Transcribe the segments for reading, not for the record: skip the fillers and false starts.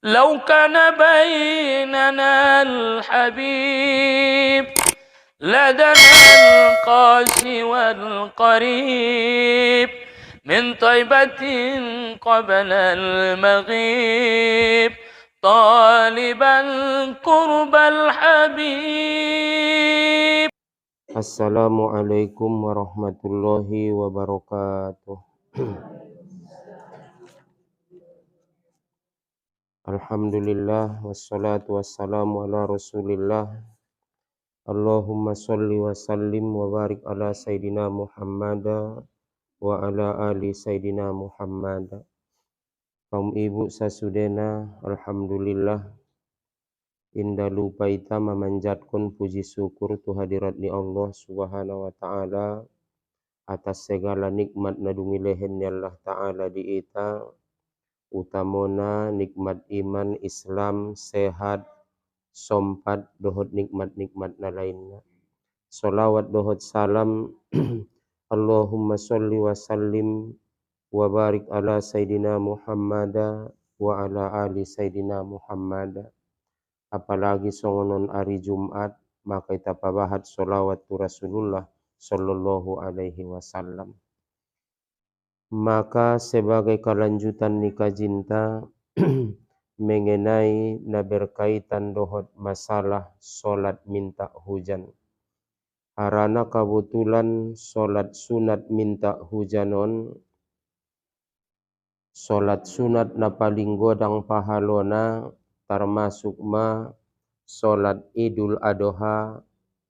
لو كان بيننا الحبيب لدنا القاسي والقريب من طيبة قبل المغيب طالبا قرب الحبيب. Assalamualaikum warahmatullahi wabarakatuh. Alhamdulillah wassalatu wassalamu ala Rasulillah. Allahumma sholli wa sallim wa barik ala Sayyidina Muhammad wa ala ali Sayyidina Muhammad. Kaum ibu sasudena, alhamdulillah indah lupa ita memanjatkan puji syukur tu hadirat ni Allah subhanahu wa ta'ala atas segala nikmat nadungi lehennya Allah ta'ala di ita, utamona nikmat iman, Islam, sehat, sompat, dohot nikmat-nikmat na lainnya. Salawat dohot salam Allahumma sholli wa sallim wa barik ala Sayyidina Muhammad wa ala ali Sayyidina Muhammad. Apalagi songonon hari Jumat, maka kita pabahat salawat tu Rasulullah sallallahu alaihi wasallam. Maka sebagai kelanjutan nikah cinta mengenai na berkaitan dohot masalah solat minta hujan. Harana kebetulan solat sunat minta hujanon, solat sunat na paling godang pahalona termasuk solat Idul Adha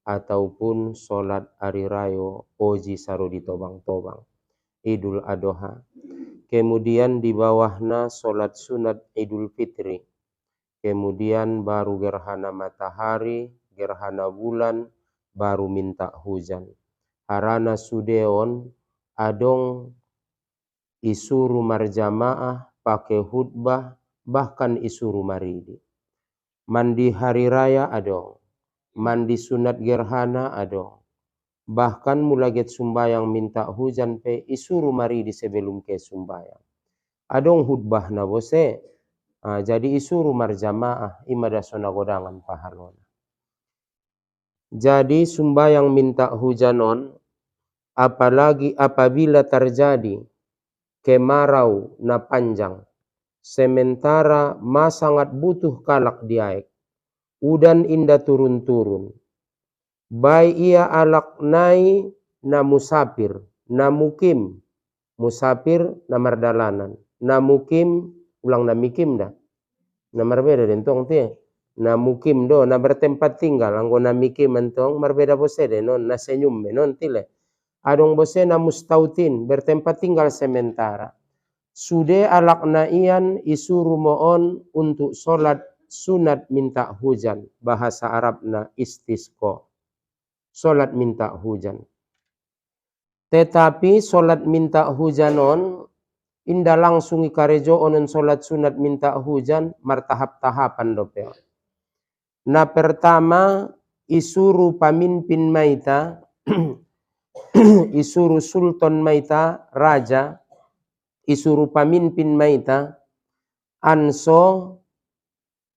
ataupun solat hari raya oji saru di tobang-tobang Idul Adha. Kemudian di bawahnya solat sunat Idul Fitri. Kemudian baru gerhana matahari, gerhana bulan, baru minta hujan. Harana sudeon adong isuru marjamaah pakai khutbah, bahkan isuru maridi. Mandi hari raya adong, mandi sunat gerhana adong. Bahkan mulaget sumbayang minta hujan pe isuru maridi sebelum ke sumbayang. Adong khutbah na bose, jadi isuru marjamaah imada sona godangan pahalona. Jadi sumbayang minta hujanon, apalagi apabila terjadi kemarau na panjang, sementara sangat butuh kalak diaek, udan indah turun-turun, baik ia alak nai na musafir, na mukim, musafir na mardalanan, na mukim, ulang na mikim dah, na marbeda dentong tie, na mukim do, na bertempat tinggal, anggo na mikim entong marbeda bosede non, na senyum non tile. Adong bose na mustautin, bertempat tinggal sementara. Sude alak na ian isuru moon untuk solat sunat minta hujan. Bahasa Arabna istisqa. Solat minta hujan. Tetapi solat minta hujanon, indah langsung ikarejo onon solat sunat minta hujan, martahap-tahapan dope. Na pertama, isuru pamimpin maita, isuru sultan maita, raja, isuru pamimpin maita, anso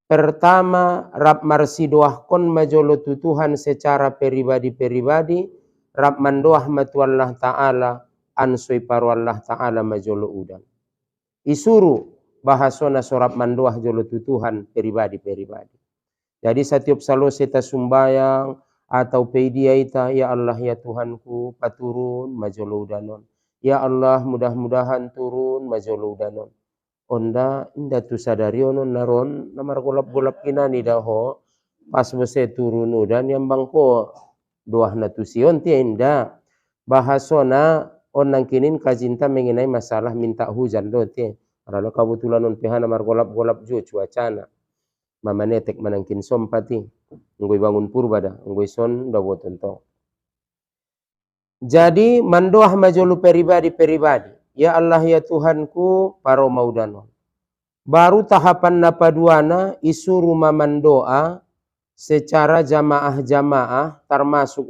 pertama rap marsidoahkon majolo tutuhan secara peribadi-peribadi, rap mandoah matu Allah Ta'ala, ansoi paru Allah Ta'ala majolo udan. Isuru bahasona sorap mandoah jolo tutuhan peribadi-peribadi. Jadi setiap salo seta sumbayang atau peidia ita, ya Allah ya Tuhanku paturun majolo udanon. Ya Allah mudah-mudahan turun majolo udanon. Onda inda tu sadarionon naron namar golap-golap kinani daho pas bose turun udan yang bangko doah na tu sion tia inda. Bahasona onang kinin kajinta mengenai masalah minta hujan do tia. Karena kebetulan on pihana namar golap-golap jo cuacana. Mamanetek manangkin sompati, ngoi bangun purba dah, ngoi son dah buat tentang. Jadi mandoah majolu peribadi-peribadi, ya Allah ya Tuhanku paro maudano. Baru tahapan napaduana isuru mamandoa secara jamaah-jamaah, termasuk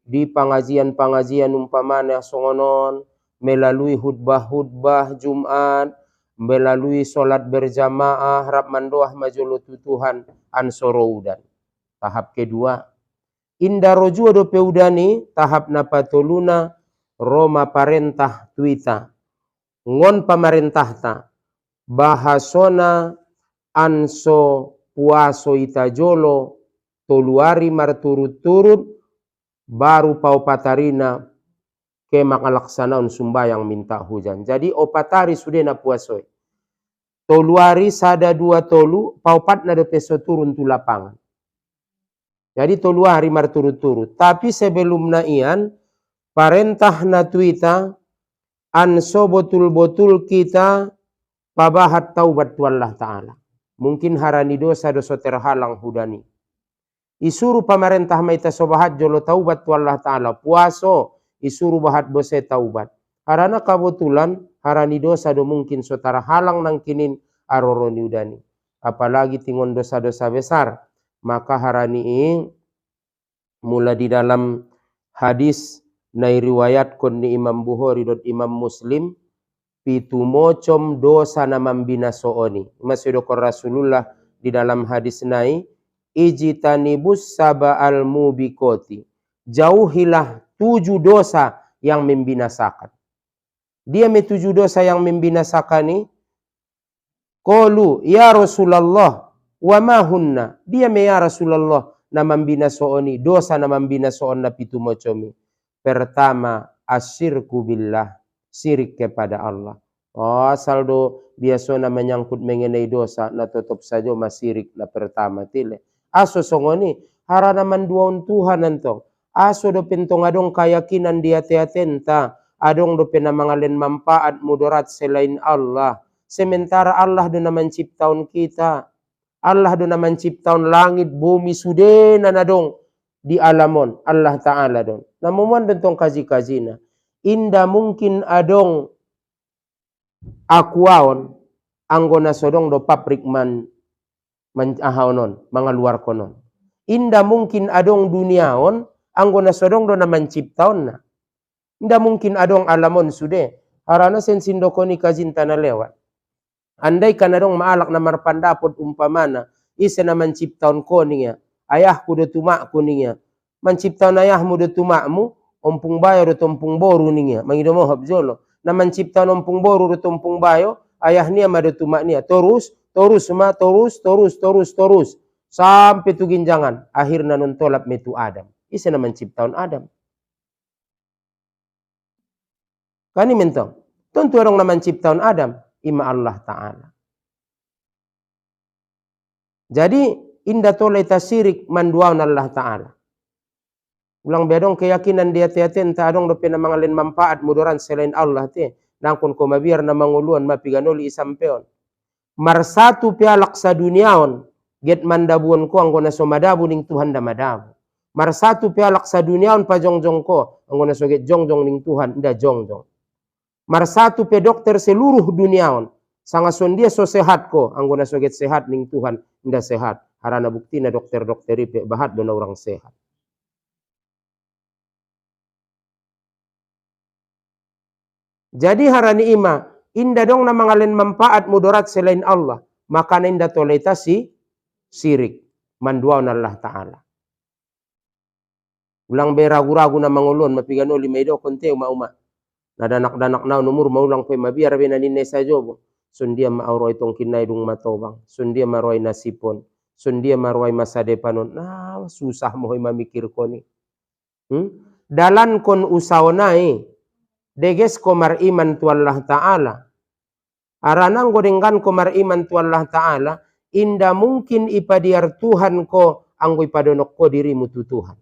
di pengajian-pengajian umpamanya songonon melalui khutbah-khutbah Jumat melalui solat berjamaah rap mandoah majolo tutuhan ansoroudan. Tahap kedua, inda rojuo do peudani tahap napatoluna Roma parentah tuita ngon pamarentah ta bahasona anso puaso itajolo toluari marturut-turut baru pau patarina ke makalaksanaon sumbayang minta hujan. Jadi opatari sudah na puasoi. Toluari sada dua tolu paupat na do peso turun tu lapangan. Jadi toluari marturut-turut. Tapi sebelum na ian parentah na tuita anso betul-betul kita pabahat taubat tu Allah Ta'ala. Mungkin harani dosa terhalang hudani. Isuruh pemerintah maita sobahat jolo taubat tu Allah Ta'ala. Puaso isuruh bahat bose taubat. Karena kebetulan harani dosa do mungkin sotara halang nang kinin aroroni udani. Apalagi tingon dosa-dosa besar. Maka harani ing mula di dalam hadis na riwayat kon ni Imam Bukhari dan Imam Muslim pitu mocom dosa na mambina sooni. Masih dokor Rasulullah di dalam hadis nai ijtanibus sab'al mubikoti. Jauhilah 7 dosa yang membinasakan. Dia me 7 dosa yang membinasakan ni. Qalu ya Rasulullah wa ma hunna. Dia me ya Rasulullah na mambinasooni dosa na mambinasoon na pitu mocomi. Pertama asyirku billah, sirik kepada Allah. Oh, saldo biasa na menyangkut mengenai dosa na tetap saja masirik na pertama tile. Aso songoni harana manduaon Tuhan entong. Aso do pentong adong keyakinan dia teatenta, adong do penamangalen manfaat mudarat selain Allah. Sementara Allah do na menciptaun kita. Allah do na menciptaun langit bumi sude na nadong di alamon Allah Ta'ala don. Namuman dentong kaji-kajina. Inda mungkin adong akuaon anggona sodong do pabrik man ahaonon mga luar konon. Inda mungkin adong duniaon anggona sodong do na menciptaon na. Inda mungkin adong alamon sude. Harana sensindo ko ni kajinta na lewat. Andai kan adong maalak na marpandapot umpamana isa na menciptaon ko niya. Ayahku do tumakku niya. Menciptaon ayahmu do tumakmu ompung bayo do tompung boru niya. Mangido mo habjolo. Na menciptaon ompung boru do tompung bayo ayah niya ma do tumak niya. Terus sampai tu ginjangan akhirnya nontolap metu Adam. Isa na menciptaon Adam. Kani mentong. Tentu orang na menciptaon Adam ima Allah Ta'ala. Jadi inda tolai tasirik manduaun Allah Ta'ala. Ulang bedong keyakinan dia tiatin ta adong do penamangalen manfaat mudaran selain Allah te. Nangkon ko mabiar na manguluan mapiganoli isampeon. Marsatu pialak sa duniaon get mandabuon ko anggo na somadabu ning Tuhan da madabu. Marsatu pialak sa duniaon pa jongjong ko anggo na so get jongjong ning Tuhan da jongjong. Marsatu pe dokter seluruh duniaon sangason dia so sehat ko anggo na so get sehat ning Tuhan nda sehat. Harana bukti na dokter-dokter ipe bahat do na orang sehat. Jadi harani ima inda dong na mangalen manfaat mudarat selain Allah, maka inda toletasi sirik manduaon Allah Ta'ala. Ulang beragu-ragu na mangulon mapiganoli may do konte uma-uma. Nadanak-danak na numur maulang pe mabiar benaninay sa jobo. Sundia maawroy tong kinay dung matobang. Sundia maroy nasipon. Sundia maroy masadepanon. Susah mo hoy mamikir ko ni. Dalan kon usaw na deges ko mariman tu Allah Ta'ala. Aranang godenggan ko mariman tu Allah Ta'ala. Inda mungkin ipadiar Tuhan ko anggo ipadonok ko dirimu tu Tuhan.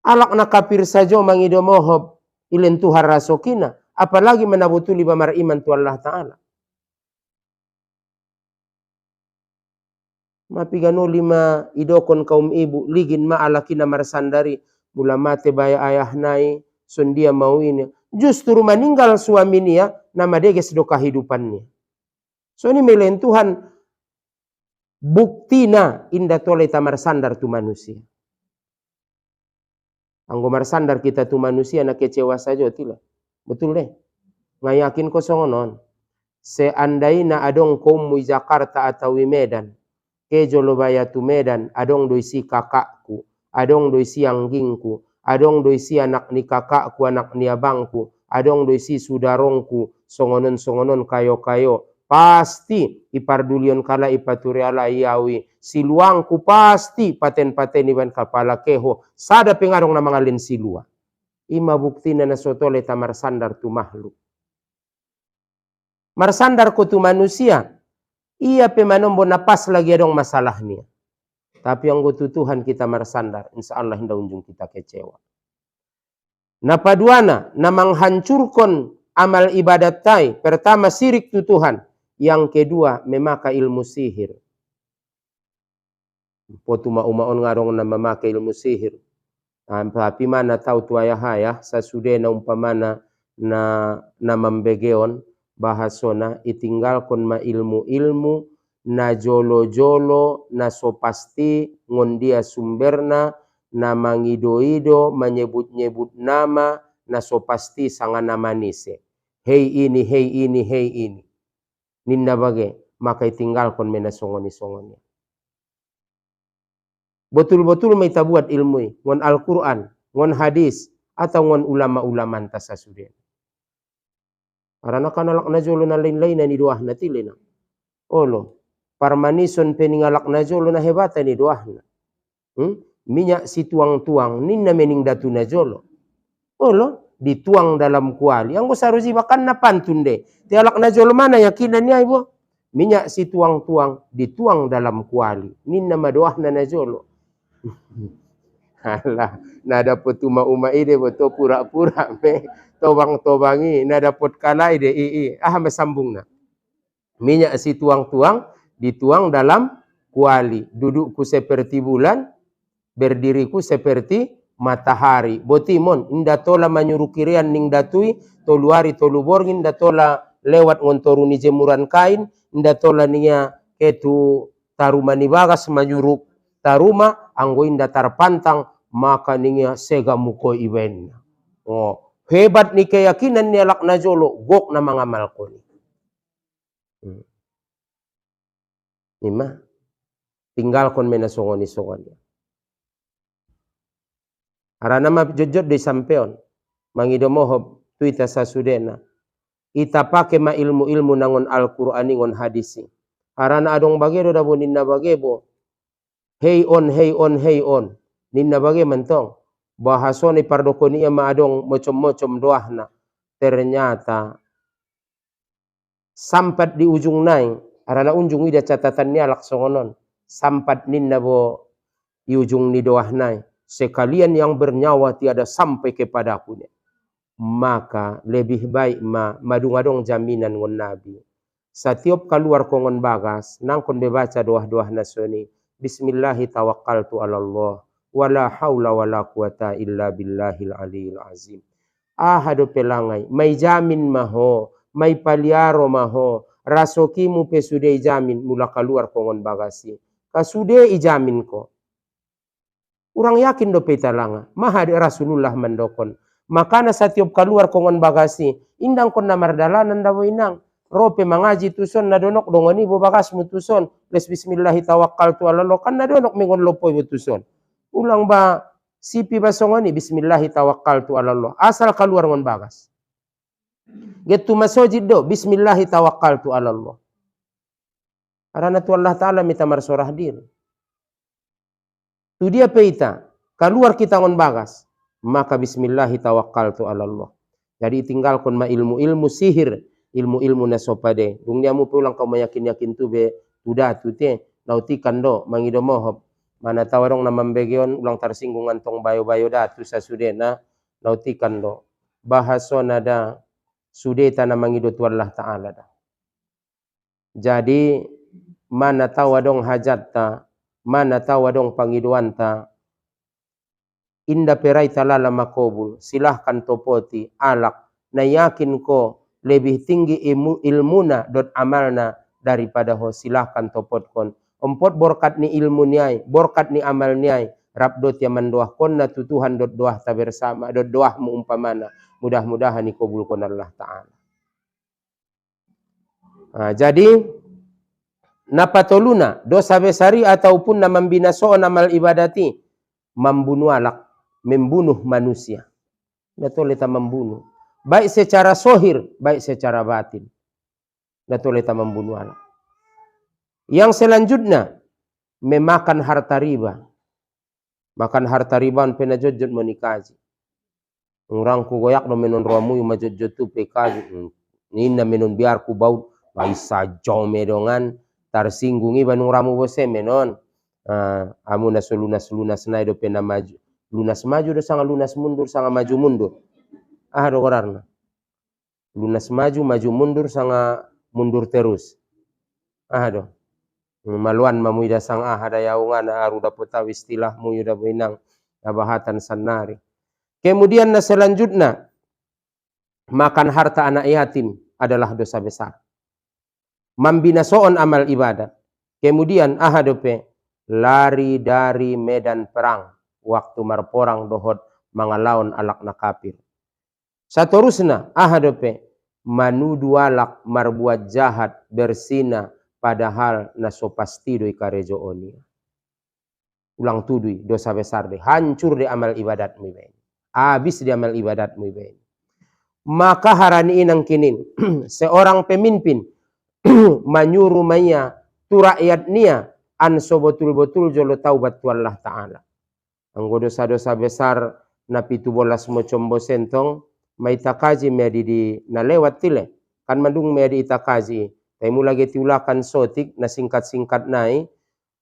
Alak na kapir sajo mangido mohob ilen Tuhan rasokina. Apalagi menabutuli ba mariman tu Allah Ta'ala. Mapigano lima idokon kaum ibu. Ligin maalakina marsandari. Mula mate baya ayah nai. Sundia mau ini. Justru meninggal suaminya. Nama deges do kehidupannya. So ini melen Tuhan. Buktina inda tole tamar sandar tu manusia. Anggo marsandar kita tu manusia na kecewa saja tidak. Betul deh. Ngayakin kosong non. seandaina adong kaum mu Jakarta atau Medan, kejo lo baya tu Medan, adong doisi kakakku, adong doisi anggingku, adong doisi anak ni kakakku, anak ni abangku, adong doisi sudarongku, songonon-songonon kayo-kayo, pasti ipardulion kala ipaturi ala iawi, siluangku pasti paten-paten iban kepala keho, sada pengadong na mga silua. Ima bukti na nasotole ta marsandar tu makhluk. Marsandar ko tu manusia, ia pemanombo napas lagi adong masalahnya. Tapi yang Tuhan kita marsandar, insya Allah hinda unjung kita kecewa. Napaduana, na menghancurkan amal ibadat tai. Pertama sirik tu Tuhan. Yang kedua memakai ilmu sihir. Potuma umaon ngarong na memakai ilmu sihir. Tapi mana tahu tu ayah sasude na umpamana na membegeon bahasona itinggalkan ma ilmu-ilmu na jolo-jolo na so pasti ngondia sumberna na mangido-ido menyebut-nyebut nama na so pasti sangat nama nise. Hei ini, hei ini, hei ini. Ninda bage maka itinggalkan mena songoni-songoni. Betul-betul kita buat ilmu ngon Al-Quran, ngon hadis, atau ngon ulama-ulama tasasude. Karena kanalak na jolo na lain-lain na ni doah na tilina. Olo, parmanison peningalak na jolo na hebata ni doah na. Minyak si tuang-tuang, ninna mening datu na jolo. Olo, dituang dalam kuali. Ang saruji makan na pantunde. Tialak na jolo mana yakinan niya ibo? Minyak si tuang-tuang, dituang dalam kuali. Ninna madoah na jolo. Alah, nada petuma uma ide beto pura-pura me tobang-tobangi nada pot kalai de masambung na. Minyak si tuang-tuang dituang dalam kuali. Dudukku seperti bulan, berdiriku seperti matahari. Botimon inda tola manyuruh kirian ning datui, toluari toluborgin, inda tola lewat ngontoruni jemuran kain, inda tola niya ketu tarumani bagas manyuruh taruma anggo inda tarpantang maka ningia sega muko iben. Oh, hebat ni keyakinan ni alak na jolo gok na mga malkoni. Ima tinggalkon mena songoni-songoni. Arana ma jojot di sampeon mangido mohob tuita sasudena. Ita pake ma ilmu-ilmu nangon Al-Qur'ani ngon hadisi. Arana adong bagedo dabo ninna bagebo. Hey on, hey on, hey on. Ninna bagi mentong. Bahasoni pardokoni ma adong mocom-mocom doahna. Ternyata sampat di ujung naing. Arana unjung ida catatan ni alak songonon. Sampat ninna bo di ujung ni doah naing. Sekalian yang bernyawa tiada sampai kepadaku. Maka lebih baik madung-adong jaminan ngon Nabi. Setiap keluar kongon bagas. Nangkon bebaca doah-doah nasoni. Bismillahi tawakkaltu ala Allah wala haula wala quwata illa billahil aliyil azim. Ahado pelangai, may jamin maho, may paliaro maho, rasokimu pe sude jamin mula keluar kongon bagasi. Kasude ijamin ko. Urang yakin do petalanga, maha di Rasulullah mendokon. Makana setiap keluar kongon bagasi, indang kon namardalanan dawo inang. Rope mangaji tuson na donok dongoni bo bagas mutuson les bismillahi tawakkaltu ala Allah kan na donok mengon lopoy mutuson ulang ba sipi basongoni bismillahi tawakkaltu ala Allah asal keluar ngon bagas gitu masojid do bismillahi tawakkaltu ala Allah karena tu Allah taala mita marsorah diri tu dia peita keluar kita ngon bagas maka bismillahi tawakkaltu ala Allah. Jadi tinggalkan ma ilmu-ilmu sihir, ilmu-ilmu nasopade. Dunia mu pulang kau meyakin-yakin tu be tuda tu te nautikan do mangido mohob. Mana tawarong na mambegeon ulang tersinggungan tong bayo-bayo datu sasudena nautikan do. Bahaso nada sudeta na mangido tu Allah Ta'ala da. Jadi mana tawadong hajat ta, mana tawadong pangiduan ta, inda perai talala makobul, silahkan topoti alak na yakin ko lebih tinggi ilmuna dot amalna daripada ho, silahkan topot kon. Empot borkat ni ilmu niai, borkat ni amal niai, rabdot yang mendoah kon na tutuhan dot doah ta bersama, dot doah mu umpamana. Mudah-mudahan ikobul kon Allah Ta'ala. Jadi napatoluna dosa besari ataupun na membinasoon amal ibadati, membunuh alak, membunuh manusia. Betul kita membunuh. Baik secara sohir, baik secara batin. Betul kita membunuh alak. Yang selanjutnya, memakan harta riba. Makan harta riba penajojot menikaji. Orang ku goyak no menon romu yung majojot tu pekaji. Nina menon biar ku baut. Baisa jome dongan. Tarsinggungi banung ramu bose menon. Amu na lunas na do pena maju. Lunas maju do sanga lunas mundur, sanga maju mundur. Do korarna. Lunas maju, maju mundur, sanga mundur terus. Do. Maluan mamuida sang ada yaungan aru dapat tahu istilah muyuda benang bahatan sanari. Kemudian selanjutnya makan harta anak yatim adalah dosa besar. Membinasoon amal ibadat. Kemudian ahadope lari dari medan perang waktu marporang dohot mangalaon alak na kafir. Saterusna ahadope manudu alak marbuat jahat bersina padahal naso pasti doi karejo oni. Ulang tudui dosa besar deh, hancur di amal ibadat mu ben. Habis di amal ibadat mu ben. Maka harani inang kinin seorang pemimpin menyuruh maya tu rakyat nia anso betul-betul jolo taubat tu Allah Ta'ala. Anggo dosa-dosa besar na pitu bolas mo combo sentong may takaji medi di na lewat tile kan mandung medi itakaji. Tapi mulai tiulakan sotik na singkat-singkat nai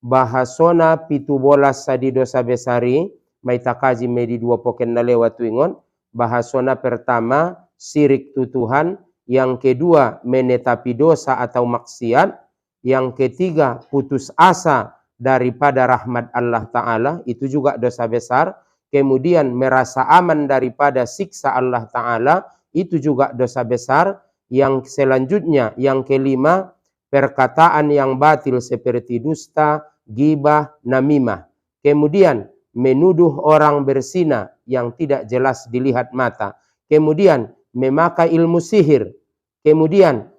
bahasona pitu bolas sadi dosa besari may takaji medi dua poken na lewat tuingon. Bahasona pertama sirik tu Tuhan, yang kedua menetapi dosa atau maksiat, yang ketiga putus asa daripada rahmat Allah Ta'ala, itu juga dosa besar. Kemudian merasa aman daripada siksa Allah Ta'ala, itu juga dosa besar. Yang selanjutnya, yang kelima, perkataan yang batil seperti dusta, ghibah, namimah. Kemudian menuduh orang berzina yang tidak jelas dilihat mata. Kemudian memakai ilmu sihir. Kemudian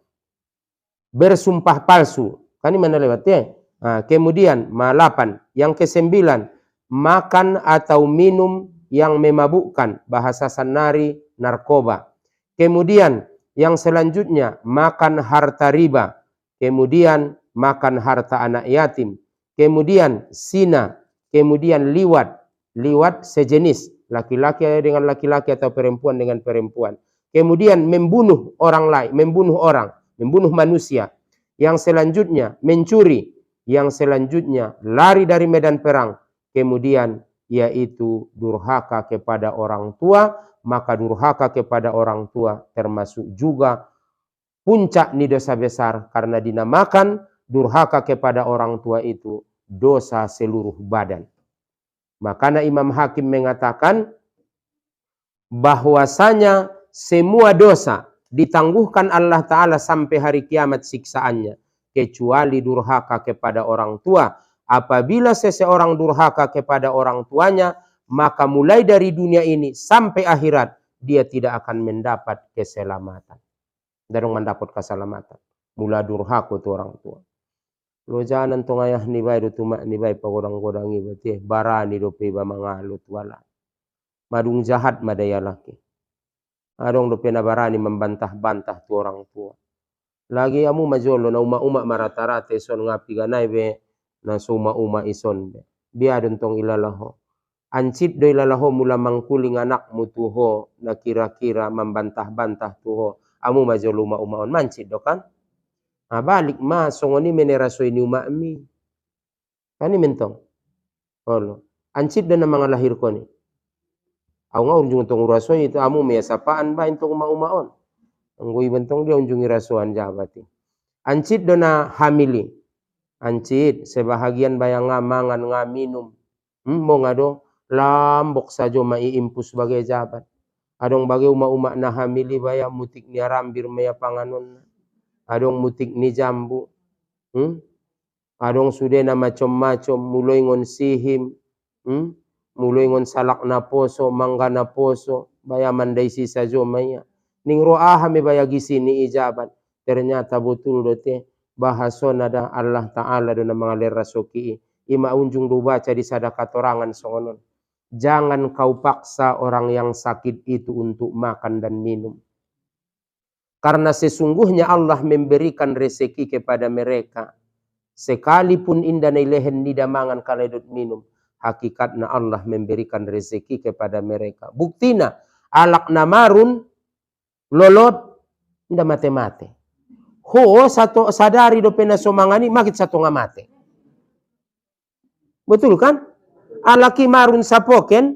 bersumpah palsu. Kan ini mana lewat ya? Kemudian malapan. Yang kesembilan, makan atau minum yang memabukkan. Bahasa sanari, narkoba. Kemudian yang selanjutnya makan harta riba, kemudian makan harta anak yatim, kemudian zina, kemudian liwat sejenis, laki-laki dengan laki-laki atau perempuan dengan perempuan. Kemudian membunuh orang lain, membunuh manusia. Yang selanjutnya mencuri, yang selanjutnya lari dari medan perang, kemudian yaitu durhaka kepada orang tua. Maka durhaka kepada orang tua termasuk juga puncak ni dosa besar, karena dinamakan durhaka kepada orang tua itu dosa seluruh badan. Makanya Imam Hakim mengatakan bahwasanya semua dosa ditangguhkan Allah Ta'ala sampai hari kiamat siksaannya, kecuali durhaka kepada orang tua. Apabila seseorang durhaka kepada orang tuanya, maka mulai dari dunia ini sampai akhirat dia tidak akan mendapat keselamatan. Darong mendapat keselamatan. Mula durhaka tu orang tua. Lo jangan tong ayah ni bay do tumak ni bay pagodang-godang iba teh barani do peba mangalut wala. Madung jahat madaya laki. Adong do pena barani membantah-bantah tu orang tua. Lagi amu majolo na uma-uma marata-rata ison ngapi ganai be na suma-uma ison be. Biadon tong ilalaho. Ancit doi lalaho mula mangkuling anak mutuho na kira-kira membantah-bantah tuho. Amu majolo uma-umaon mancit do kan? Balik ma songoni meneraso ini uma mi. Kani mentong. Olo. Ancit do na mga lahir ko ni. Aw nga unjung tong uraso itu amu mea sapaan ba intong uma-umaon. Ang gui bentong dia unjungi rasuan jabati. Ancit do na hamili. Ancit sebahagian bayang nga mangan nga minum. Mo nga do. Lambok sajo maiimpus bagai jabat. Adong bagai uma-uma na hamili baya mutik ni arambir maya panganon. Adong mutik ni jambu. Adong sude na macam-macam mulai ngon sihim. Mulai ngon salak na poso, mangga na poso. Baya mandai si sajo maya. Ning roaha me baya gisi ni ijabat. ternyata betul dote bahasona da Allah Ta'ala dona mengalir rasoki ima unjung do baca di sadaka torangan songonon. Jangan kau paksa orang yang sakit itu untuk makan dan minum. Karena sesungguhnya Allah memberikan rezeki kepada mereka. Sekalipun indah lehen nida mangan kaledot minum. Hakikatnya Allah memberikan rezeki kepada mereka. Buktina alak namarun lolot indah mate-mate. Ho satu sadari do pena somangani makit satu ngamate. Betul kan? Alaki marun sapoken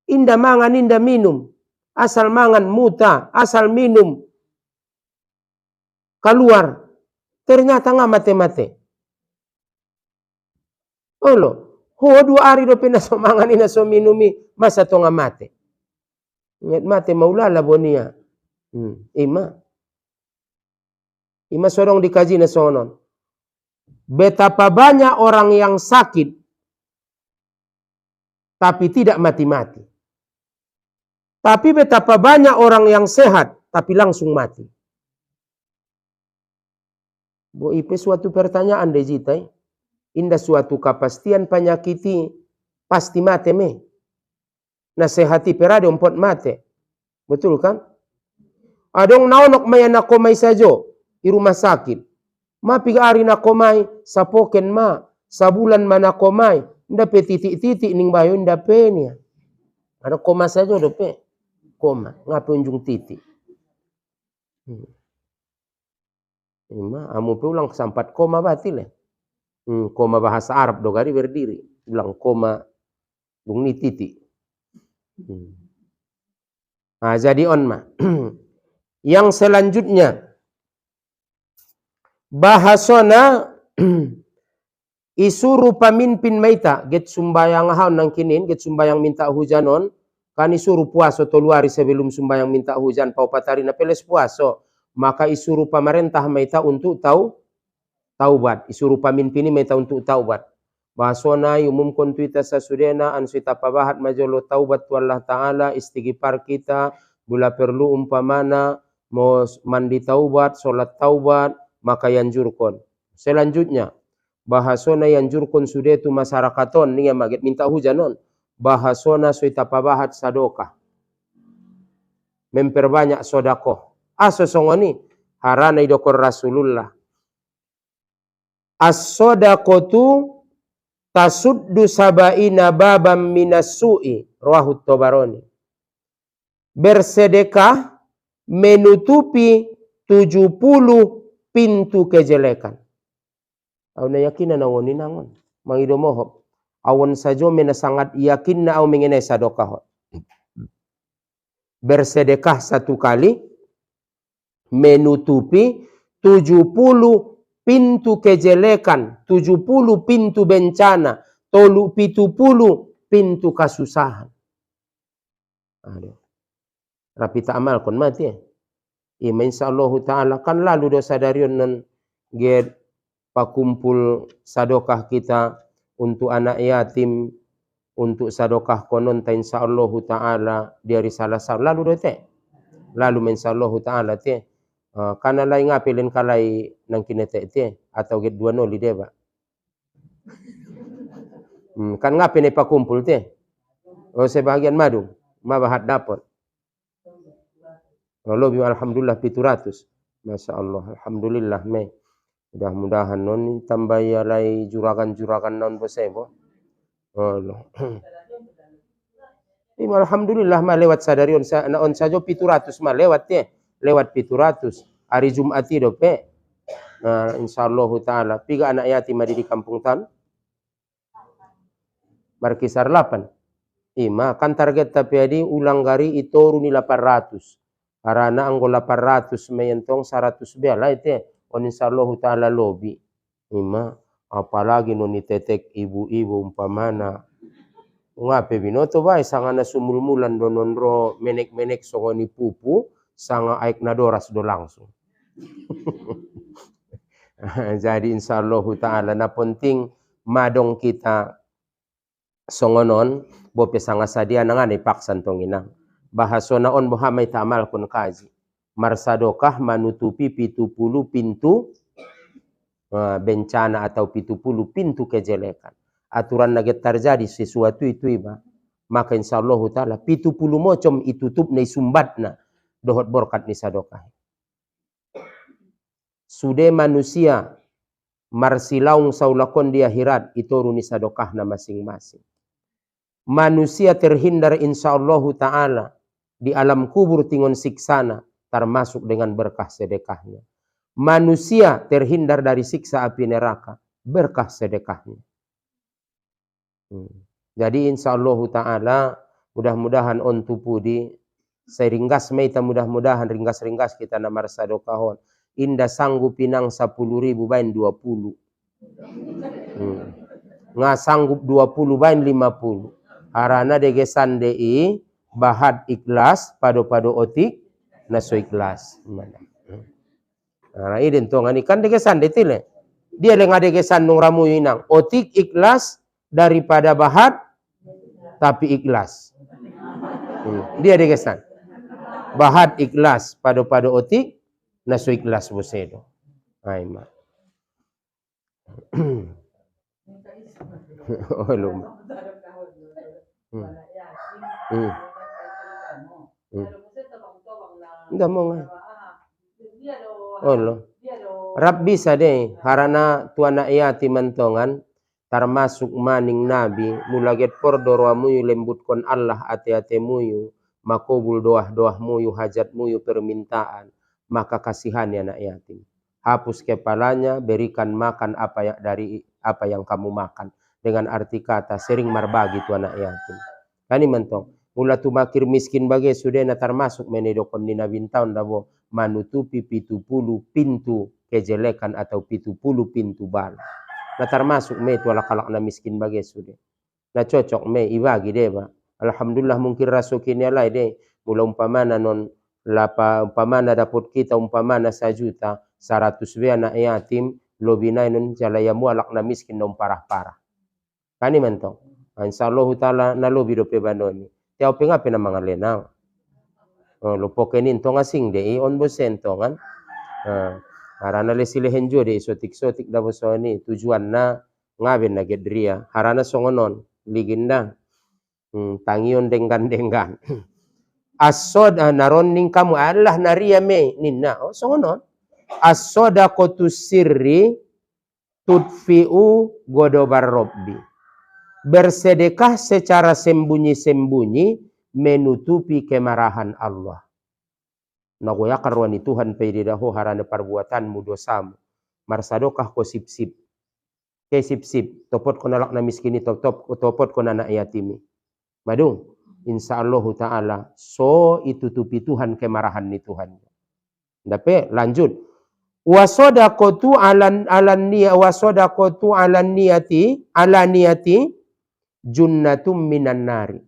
indah mangan indah minum. Asal mangan muta, asal minum keluar. Ternyata nggak mate-mate. Olo, ho 2 hari do pena so mangan ina so minumi masa to nggak mate. Nget mate maulala bonia. Ima sorong dikaji na sonon. Betapa banyak orang yang sakit tapi tidak mati-mati. Tapi betapa banyak orang yang sehat tapi langsung mati. Bo ipe suatu pertanyaan dejitai. Indah suatu kepastian penyakiti pasti mati me. Nasehati perade umpot mati. Betul kan? Adong naonok maya nakomai sajo di rumah sakit. Ma piga ari nakomai sapoken ma. Sabulan mana komai. Nda pe titik-titik ning bayo nda pe nia. Ada koma saja do pe. Koma, ngapain unjung titik. Ima, amu pe ulang sampat koma batil. Koma bahasa Arab dogari berdiri. Ulang koma, bung ni titik. Nah, jadi onma. Yang selanjutnya, bahasona isuru pamimpin maita. Get sumbayang haun nang kinin, get sumbayang minta hujanon. Kan isuruh puaso tolu hari sebelum sumbayang minta hujan pau patari na peles puaso, maka isuruh pemerintah maita untuk taubat, isuruh pamimpin maita untuk taubat. Bahasona umumkan tuita sasudena ansita pabahat majolo taubat tu Allah Ta'ala, istighfar kita bila perlu umpamana mau mandi taubat, solat taubat, maka yanjurkon. Selanjutnya bahasona yanjurkon sudah tu masyarakaton ni yang maget minta hujanon. Bahasona suita pabahat sadokah. Memperbanyak sodakoh. Aso songoni harana idokor Rasulullah. As-sodakotu tasuddu sabaina babam minas su'i. Rawahut Tabarani. Bersedekah menutupi 70 pintu kejelekan. Auna yakin na woni nangon. Mangido mohop. Awan sajo mena sangat yakin na au mengenai sadokah. Bersedekah 1 kali menutupi 70 pintu kejelekan, 70 pintu bencana, 70 pintu kasusahan. Aduh. Rapi tak amal kon mati. Ima insyaallah ta'ala kan lalu dosa darion nan get pakumpul sadokah kita untuk anak yatim, untuk sadokah konon ta insyaallah ta'ala dari salah lalu dote. Lalu insyaallah ta'ala te. Karena lain ngapelin kalai nang kinete te atau get 2 noli deba. Kan ngapene pakumpul te. Oh sebagian madu, mabahat dapat. Wallahi alhamdulillah 700. Masyaallah, alhamdulillah me. Mudah-mudahan non tambah ya lai juragan-juragan non bosebo. Allah. Alhamdulillah mah lewat sadarion on sajo 700 mah lewat ya. Lewat 700 hari Jumat itu pe. Nah, insyaallah taala piga anak yatim di kampung tan. Berkisar 8. Ima kan target tapi adi ulang gari itu runi 800. Karena anggo 800 mayentong 100 bela itu. On insyaallah ta'ala lobi. Ima, apalagi noni tetek ibu-ibu umpamana. Ngape binoto bay, sanga na sumulmulan donon ro menek-menek songoni pupu, sanga aik nadoras do langsung. Jadi insyaallah ta'ala na penting madong kita songonon, bope sanga sadia nangan ipaksan tong inang. Bahasona on bohamay tamal kun kaji. Marsadokah menutupi 70 pintu bencana atau 70 pintu kejelekan. Aturan nugget terjadi sesuatu itu iba. Maka insyaallah taala 70 mocom itutup nei sumbatna dohot berkat ni sadokah. Sude manusia marsilaung saulakon di akhirat itu runi sadokahna masing-masing. Manusia terhindar insyaallah taala di alam kubur tingon siksana termasuk dengan berkah sedekahnya. Manusia terhindar dari siksa api neraka berkah sedekahnya. Jadi insyaallah taala mudah-mudahan on tupudi seringgas meita mudah-mudahan ringgas-ringgas kita namar sadokahon indah sanggup pinang 10.000 bain 20. Nga sanggup 20 bain 50. Harana degesan dei bahad ikhlas pado-pado otik naso ikhlas. Nah, ini tongan ikan degesan detile. Dia lenga degesan nung ramu inang otik ikhlas daripada bahad tapi ikhlas. Dia degesan. Bahad ikhlas pado-pado otik naso ikhlas bosedo. Aima. Oh lum. Enggak mau nggak? Oh lo. Rabbi sade harana tuana iati mentongan termasuk maning nabi mulaget pordorwamu lembutkan Allah ate-atemu makobul doah-doahmu hajatmu permintaan maka kasihani anak yatim. Hapus kepalanya, berikan makan dari apa yang kamu makan. Dengan arti kata sering marbagi tu anak yatim. Kani mentong. Mula tu makir miskin bagai sudah na termasuk menedokon ni nabintaun dabo manutupi 70 pintu kejelekan atau 70 pintu bala. Na termasuk me tu ala kalak na miskin bagai sudah. Na cocok me ibagi deba. Alhamdulillah mungkin rasukinnya lah deh. Mula umpamana non lapa umpamana dapat kita umpamana 1 juta 100 be anak yatim lobinai nun jalayamu alak na miskin non parah-parah. Kani mentong. Insyaallah taala na lobi do pe banoni. Tiao pe ngape na mga lenaw. Lo pokenin tong asing de on bosen tongan. Harana lesilehen jo de sotik-sotik da bosoni tujuan na ngabe na gedria. Harana songonon liginda. Tangion denggan-denggan. Asod naron ning kamu Allah naria me ninna. Oh songonon. As-sadaqatu sirri tudfi'u godobar robbi. Bersedekah secara sembunyi-sembunyi menutupi kemarahan Allah. Nagoya karwani Tuhan pedidaho harana perbuatanmu dosamu. Marsadokah ko sip-sip. Ke sip-sip. Topot ko nalak na miskini topot ko na anak yatimi. Madung. Insyaallah ta'ala. So itutupi Tuhan kemarahan ni Tuhan. Dapat lanjut. Wasodaqatu ala niyati junnatum minan nari.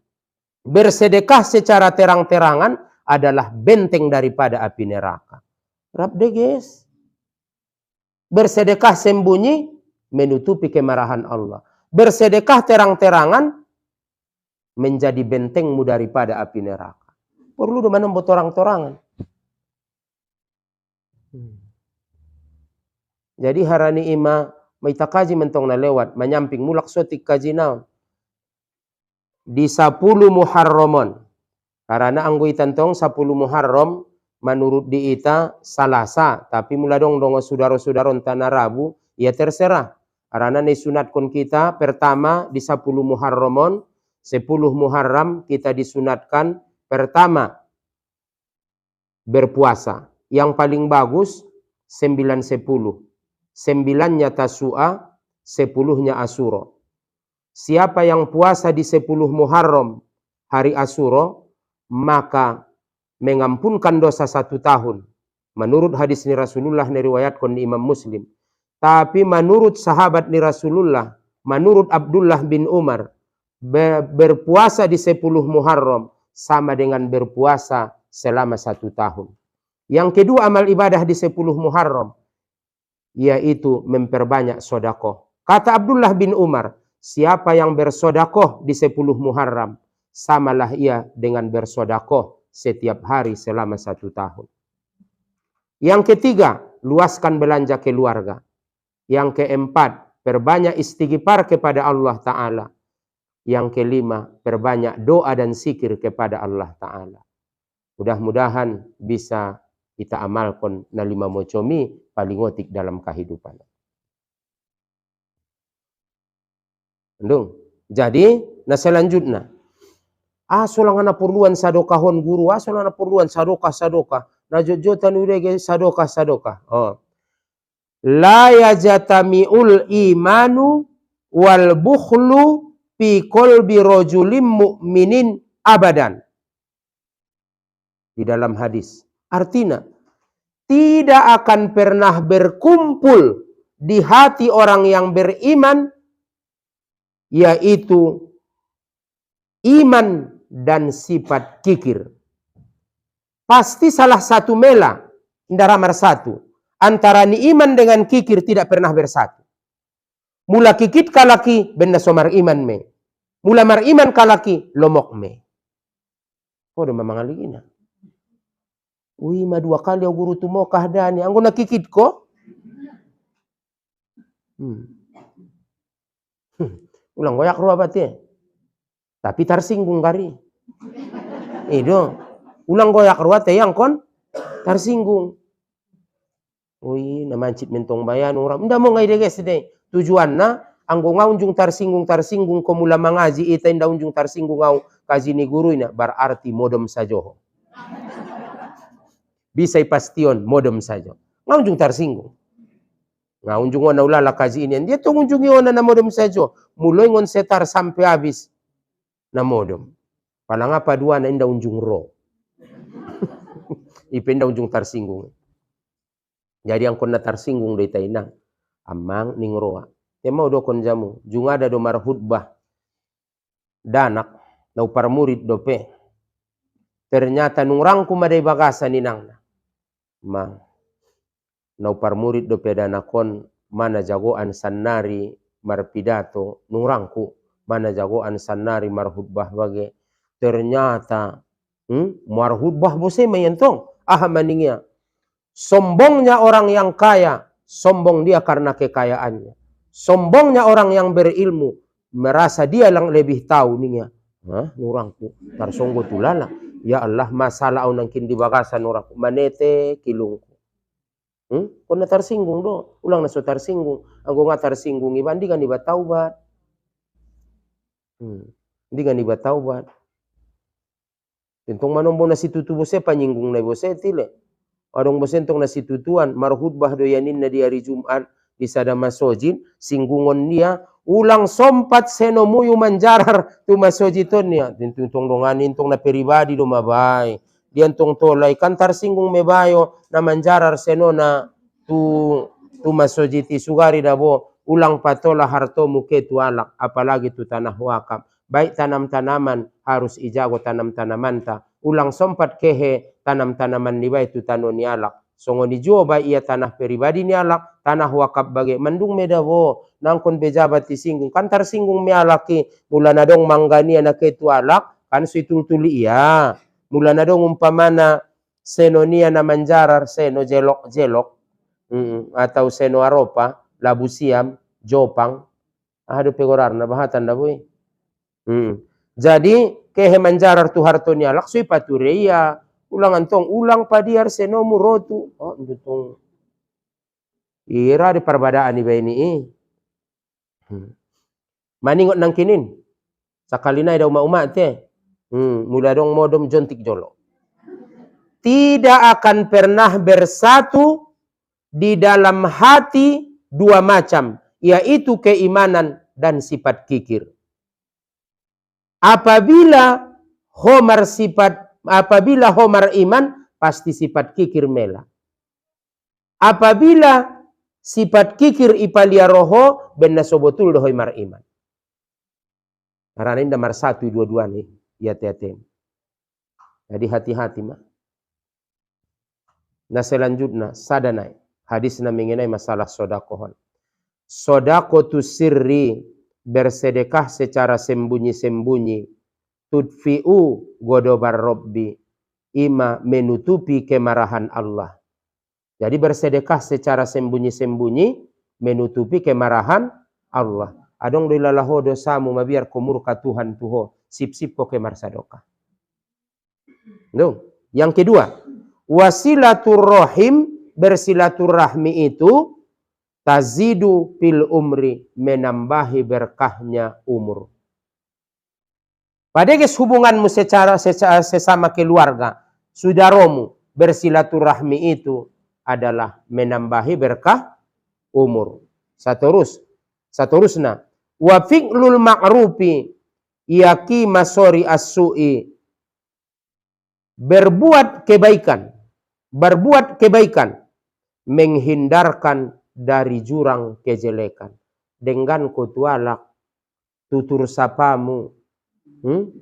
Bersedekah secara terang-terangan adalah benteng daripada api neraka. Rabde guys. Bersedekah sembunyi menutupi kemarahan Allah. Bersedekah terang-terangan menjadi bentengmu daripada api neraka. Perlu mana buat orang-torangan. Jadi harani ima maita kaji mentong na lewat menyamping mulak sotik kaji naon. Di 10 Muharramon. Karena anggoi tantong 10 Muharram menurut di ita Salasa, tapi mula dong saudara-saudara tanah Rabu, ya terserah. Karena disunatkan kita pertama di 10 Muharramon, 10 Muharram kita disunatkan pertama berpuasa. Yang paling bagus 9-10. 9-nya Tasu'a, 10-nya Asyura. Siapa yang puasa di 10 Muharram hari Asyura, maka mengampunkan dosa 1 tahun. Menurut hadis ni Rasulullah diriwayatkan di Imam Muslim. Tapi menurut sahabat ni Rasulullah, menurut Abdullah bin Umar, berpuasa di 10 Muharram sama dengan berpuasa selama 1 tahun. Yang kedua amal ibadah di 10 Muharram, yaitu memperbanyak sodakoh. Kata Abdullah bin Umar, siapa yang bersodakoh di 10 Muharram, samalah ia dengan bersodakoh setiap hari selama 1 tahun. Yang ketiga, luaskan belanja keluarga. Yang keempat, perbanyak istighfar kepada Allah Ta'ala. Yang kelima, perbanyak doa dan zikir kepada Allah Ta'ala. Mudah-mudahan bisa kita amalkan na 5 mocomi paling otik dalam kehidupan. Jadi, na selanjutnya. Solangana perluan sadokahon guru, solangana perluan sadokah. Na jojotan urege sadokah. La yajatami'ul imanu wal bukhlu fi qalbi rajulim mu'minin abadan. Di dalam hadis. Artinya, tidak akan pernah berkumpul di hati orang yang beriman, yaitu iman dan sifat kikir. Pasti salah satu mela, ndaramar satu. Antara ni iman dengan kikir tidak pernah bersatu. Mula kikit kalaki benda somar iman me. Mula mar iman kalaki lomok me. Kode mamang aligina. Ma 2 kali guru tu mau kahdani. Anggo na kikit ko? Ulang goyak ruah bati. Tapi tersinggung kari. Itu. Ulang goyak ruah te yang kon tersinggung. Namancit mentong bayan orang. Nda mo ngai deges deh. Tujuan na anggo ngaunjung tersinggung ko mula mangaji ita inda unjung tersinggung ngau kaji ni guru ina berarti modem sajoho. Bisa pastion modem saja. Ngaunjung tersinggung. Ngaunjung ona ulala kaji ini. Dia tu unjungi ona na modem saja. Mulai ngon setar sampai habis na modem. Palang apa dua na inda unjung ro. Ipenda unjung tersinggung. Jadi ang kon na tersinggung dari tainang. Amang ning roa. Tema do kon jamu. Jung ada do marhutbah. Danak. Nau para murid dope. Ternyata nung rangku madai bagasa ninang. Mang. Nau par murid dope danakon. Mana jagoan sannari marpidato. Nung rangku. Mana jagoan sannari marhutbah bage. Ternyata. Marhutbah bose mayentong. Maningnya. Sombongnya orang yang kaya, sombong dia karena kekayaannya. Sombongnya orang yang berilmu, merasa dia yang lebih tahu ninya. Nurangku, tarsonggo tulala. Ya Allah, masalah nangkin di bagasan nurangku. Manete kilungku. Kau na tersinggung do, ulang na so tersinggung. Anggo nga tersinggung iba, hindi kan iba taubat. Hindi kan iba taubat. Tentong manombo na si tutu bose, panyinggung na bose, tile. Adong bosentong na situtuan, marhutbah doyanin na di hari Jumat, di sada masojin, singgungon niya, ulang sompat seno muyu manjarar tu masojiton niya. Tentong donganin tong na peribadi do mabay. Diyan tong tolay, kantar singgung mebayo na manjarar seno na tu masojiti sugari dabo, ulang patola harto muke tu alak, apalagi tu tanah wakaf. Baik tanam-tanaman harus ijago tanam-tanaman ta. Ulang sompat kehe tanam-tanaman ni baik tu tano ni alak. Songo ni jo baik ia tanah peribadi ni alak, tanah wakaf bagi mendung medavo nangkon bejabat disinggung. Kan tersinggung mi alaki mula nadong manggani anak itu alak kan suitul tuli iya. Mula nadong umpamana seno nia na manjarar seno jelok-jelok atau seno aropa labu siam jopang. Aduh pegorar na bahatan na boy. Jadi kehe manjarar tu harto ni alak sui patureia ulang antong ulang padiar senomu rotu ndutong ira di perbadaan iba ini maningot nang kinin sakali na ida uma-uma te mula dong modom jontik jolo tidak akan pernah bersatu di dalam hati 2 macam, yaitu keimanan dan sifat kikir. Apabila homar iman, pasti sifat kikir mela. Apabila sifat kikir ipalia roho, benda sobotul dohoi mar iman. Karena ini nomor 1 dua-dua nih, ya teatem. Jadi hati-hati mah. Nah selanjutnya, sadanai. Hadis na mengenai masalah sodakohon. Sodakotu sirri, bersedekah secara sembunyi-sembunyi, tudfi'u godobar robbi, ima menutupi kemarahan Allah. Jadi bersedekah secara sembunyi-sembunyi menutupi kemarahan Allah. Adong dilalaho dosamu mabiar ko murka Tuhan tuho. Sip-sip ko kemar sadokah. Yang kedua, wasilaturrahim, bersilaturahmi itu tazidu fil umri, menambahi berkahnya umur. Pada hubunganmu secara sesama keluarga, saudaramu, bersilaturahmi itu adalah menambahi berkah umur. Saterusna wa fi'lul ma'rufi yaki masori as-su'i, berbuat kebaikan menghindarkan dari jurang kejelekan. Dengan kutualak tutur sapamu,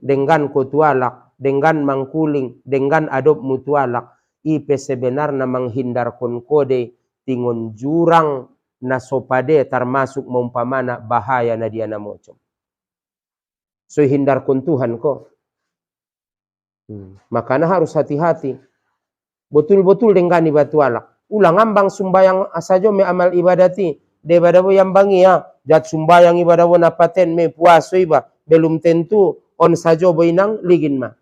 dengan kutualak, dengan mangkuling, dengan adop mutualak, ipe sebenarnya menghindarkan kode tingon jurang nasopade, termasuk mumpamana bahaya na dia namocom. So hindarkan Tuhan ko. Makanya harus hati-hati. Betul-betul dengan ibatualak. Ulang ambang sumbayang asajo me amal ibadati. Debadawo yang bangi ya. Jat sumbayang ibadawo napaten me puaso iba. Belum tentu on sajo boinang ligin ma.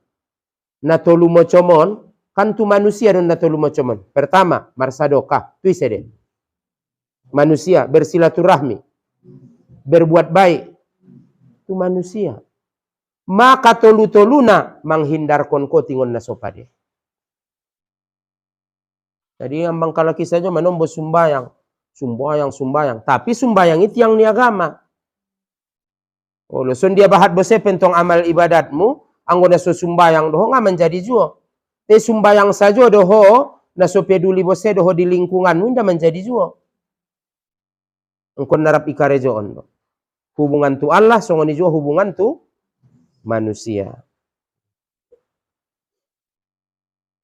Natolu mocomon. Kan tu manusia don natolu mocomon. Pertama, marsadoka. Tuisede. Manusia bersilaturahmi. Berbuat baik. Tu manusia. Maka tolu-toluna menghindarkan ko tingon nasopade. Jadi ambang kalaki saja menombo sumbayang. Tapi sumbayang itu yang ni agama. Oh, son dia bahat bose pentong amal ibadatmu, anggo naso sumbayang doho nga menjadi juo. Te sumbayang saja doho, naso peduli bose doho di lingkunganmu nda menjadi juo. Engkon narap ikarejo ondo. Hubungan tu Allah, songoni juo hubungan tu manusia.